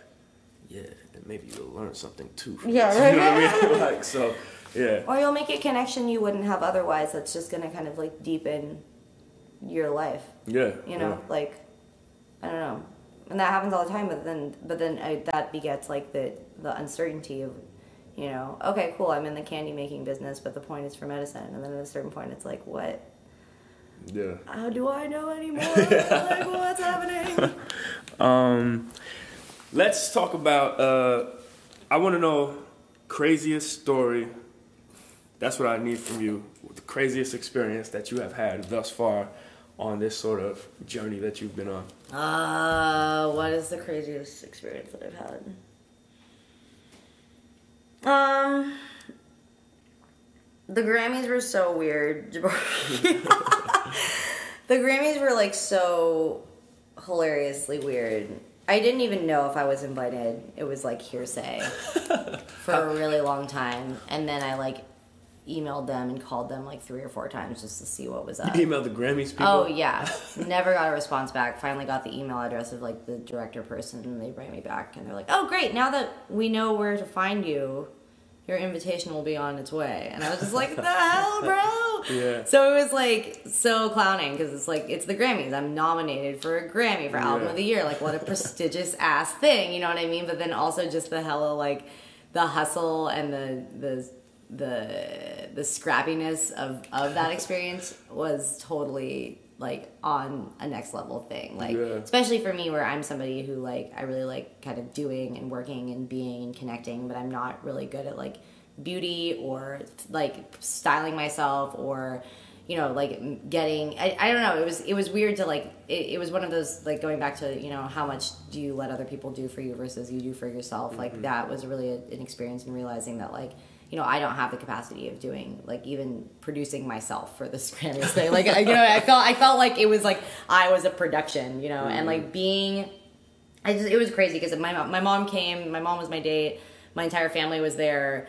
yeah, and maybe you'll learn something too from this. You know what I mean? Like so. Yeah. Or you'll make a connection you wouldn't have otherwise that's just going to kind of like deepen your life. Yeah. You know, like, I don't know. And that happens all the time, but then that begets like the uncertainty of, you know, okay, cool, I'm in the candy making business, but the point is for medicine. And then at a certain point it's like, what? Yeah. How do I know anymore? Like, what's happening? Let's talk about, I want to know craziest story. That's what I need from you. The craziest experience that you have had thus far on this sort of journey that you've been on. What is the craziest experience that I've had? The Grammys were so weird, Jabari. The Grammys were like so hilariously weird. I didn't even know if I was invited. It was like hearsay for a really long time. And then I like emailed them and called them like 3 or 4 times just to see what was up. You emailed the Grammys people? Oh, yeah. Never got a response back. Finally got the email address of like the director person and they brought me back and they're like, oh, great. Now that we know where to find you, your invitation will be on its way. And I was just like, the hell, bro? Yeah. So it was like so clowning because it's like, it's the Grammys. I'm nominated for a Grammy for Album of the Year. Like what a prestigious ass thing. You know what I mean? But then also just the hella like the hustle and the scrappiness of that experience was totally like on a next level thing, like especially for me where I'm somebody who like I really like kind of doing and working and being and connecting, but I'm not really good at like beauty or like styling myself or you know like getting I don't know, it was weird to like it was one of those like going back to you know how much do you let other people do for you versus you do for yourself. Like that was really an experience in realizing that like you know, I don't have the capacity of doing, like, even producing myself for this Grammys thing. Like, you know, I felt like it was, like, I was a production, you know, and, like, it was crazy because my mom came, my mom was my date, my entire family was there,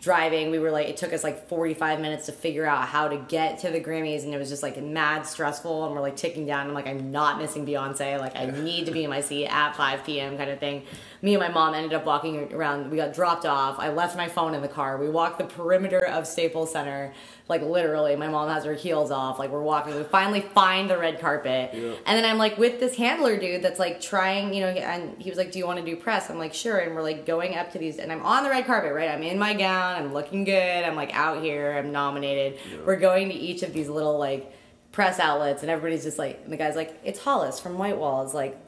driving. We were like, it took us like 45 minutes to figure out how to get to the Grammys, and it was just like mad stressful, and we're like ticking down. I'm like, I'm not missing Beyonce. Like, I need to be in my seat at 5 p.m. kind of thing. Me and my mom ended up walking around. We got dropped off. I left my phone in the car. We walked the perimeter of Staples Center. Like, literally, my mom has her heels off. Like, we're walking. We finally find the red carpet. Yeah. And then I'm, like, with this handler dude that's, like, trying, you know, and he was like, do you want to do press? I'm like, sure. And we're, like, going up to these. And I'm on the red carpet, right? I'm in my gown. I'm looking good. I'm, like, out here. I'm nominated. Yeah. We're going to each of these little, like, press outlets. And everybody's just, like, and the guy's like, it's Hollis from White Walls. Like,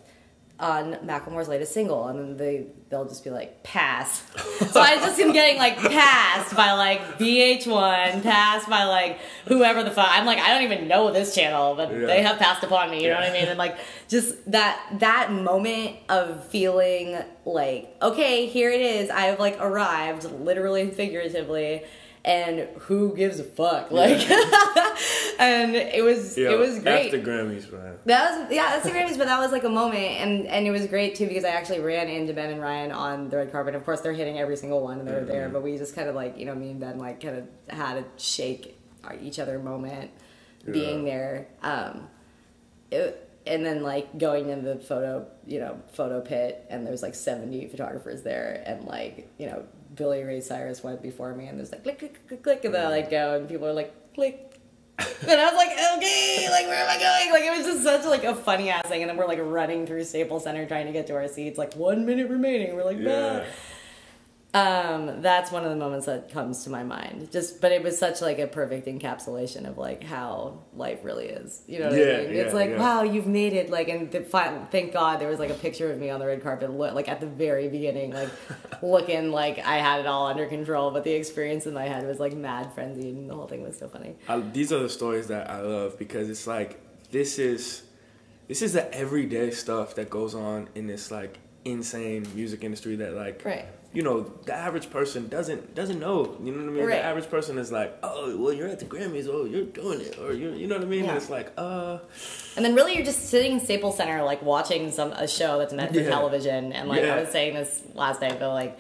on Macklemore's latest single, and then they'll just be like, pass. So I just am getting like passed by like VH1, passed by like whoever the fuck. I'm like, I don't even know this channel, but they have passed upon me, you know what I mean? And like, just that moment of feeling like, okay, here it is. I have like arrived, literally and figuratively. And who gives a fuck? Like, and it was great. After Grammys, man. That's the Grammys, but that was like a moment, and it was great too because I actually ran into Ben and Ryan on the red carpet. Of course, they're hitting every single one, and they were there, but we just kind of like, you know, me and Ben like kind of had a shake each other moment being there. And then like going in the photo pit, and there's like 70 photographers there, and like, you know, Billy Ray Cyrus went before me, and there's like click, click, click, click, and then I like go, and people are like click, and I was like, okay, like where am I going? Like, it was just such like a funny ass thing, and then we're like running through Staples Center trying to get to our seats, like 1 minute remaining. We're like, bah. That's one of the moments that comes to my mind. But it was such like a perfect encapsulation of like how life really is. You know what I mean? It's like, wow, you've made it. Like, and thank God there was like a picture of me on the red carpet, like at the very beginning, like looking like I had it all under control. But the experience in my head was like mad frenzied, and the whole thing was so funny. These are the stories that I love because it's like this is the everyday stuff that goes on in this like insane music industry that like. Right. You know, the average person doesn't know. You know what I mean? Right. The average person is like, oh, well, you're at the Grammys. Oh, you're doing it. Or, you know what I mean? Yeah. And it's like, And then really you're just sitting in Staples Center, like, watching a show that's meant for television. And, like, I was saying this last night, but, like,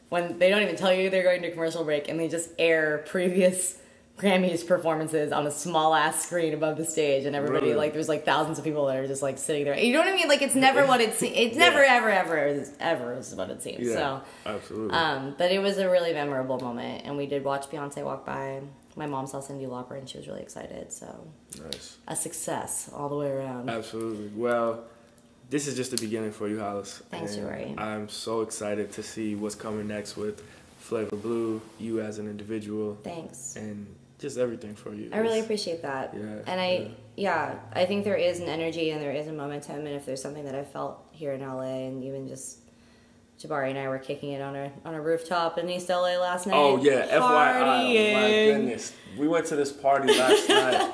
when they don't even tell you they're going to commercial break and they just air previous Grammys performances on a small ass screen above the stage, and everybody like there's like thousands of people that are just like sitting there. You know what I mean? Like, it's never what it seems. It's never ever is what it seems. Yeah, so absolutely. But it was a really memorable moment, and we did watch Beyonce walk by. My mom saw Cyndi Lauper, and she was really excited. So nice, a success all the way around. Absolutely. Well, this is just the beginning for you, Hollis. Thanks, Jabari. I'm so excited to see what's coming next with Flavor Blue, you as an individual. Thanks. And just everything for you. I really appreciate that. Yeah. And I think there is an energy and there is a momentum, and if there's something that I felt here in LA, and even just Jabari and I were kicking it on a rooftop in East LA last night. Oh yeah, FYI. Oh, my goodness. We went to this party last night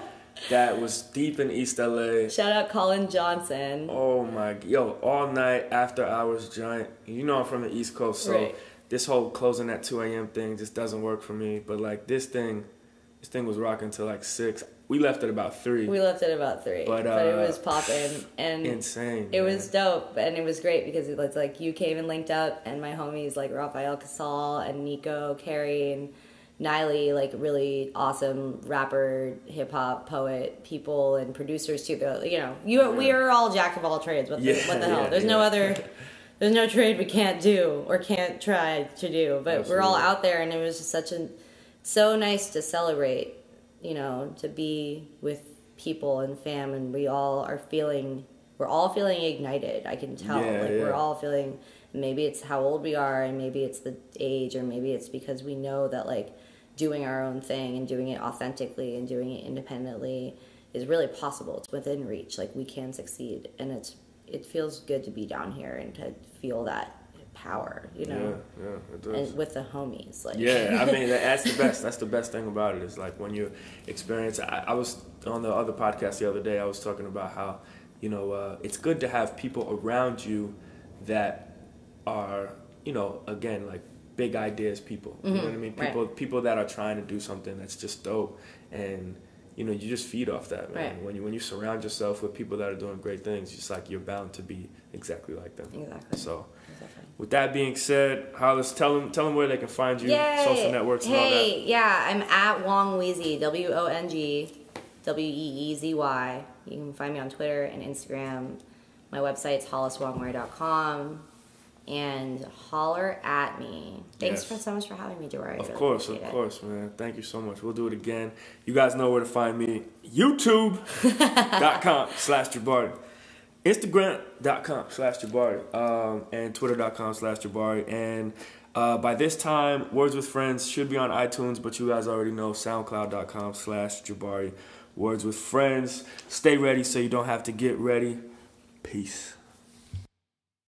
that was deep in East LA. Shout out Colin Johnson. Oh my, all night, after hours giant. You know I'm from the East Coast, so this whole closing at 2 a.m. thing just doesn't work for me. But like this thing was rocking till like 6. We left at about 3. But it was popping and insane. It was dope, and it was great because it's like you came and linked up, and my homies like Rafael Casal and Nico, Carey, and Niley, like really awesome rapper, hip hop, poet people, and producers too. We are all jack of all trades. What the hell? There's no other. There's no trade we can't do or can't try to do, but Absolutely. We're all out there, and it was just so nice to celebrate, to be with people and fam, and we're all feeling ignited. I can tell, we're all feeling, maybe it's how old we are, and maybe it's the age, or maybe it's because we know that like doing our own thing and doing it authentically and doing it independently is really possible. It's within reach. Like, we can succeed, and it feels good to be down here and to feel that power, Yeah, it does. And with the homies, like. Yeah, I mean, that's the best. That's the best thing about it, is like when you experience. I was on the other podcast the other day. I was talking about how, it's good to have people around you that are, again, like big ideas people. You know what I mean? People that are trying to do something that's just dope, and you just feed off that, man. Right. When you surround yourself with people that are doing great things, it's like you're bound to be exactly like them. Exactly. So With that being said, Hollis, tell them where they can find you, social networks and all that. Hey, yeah, I'm at Wong-Weezy, WONGWEEZY. You can find me on Twitter and Instagram. My website's holliswongwear.com. And holler at me. Thanks so much for having me, Jabari. Of course, man. Thank you so much. We'll do it again. You guys know where to find me. YouTube.com/Jabari. Instagram.com/Jabari. And Twitter.com/Jabari. And by this time, Words with Friends should be on iTunes, but you guys already know SoundCloud.com/Jabari. Words with Friends. Stay ready so you don't have to get ready. Peace.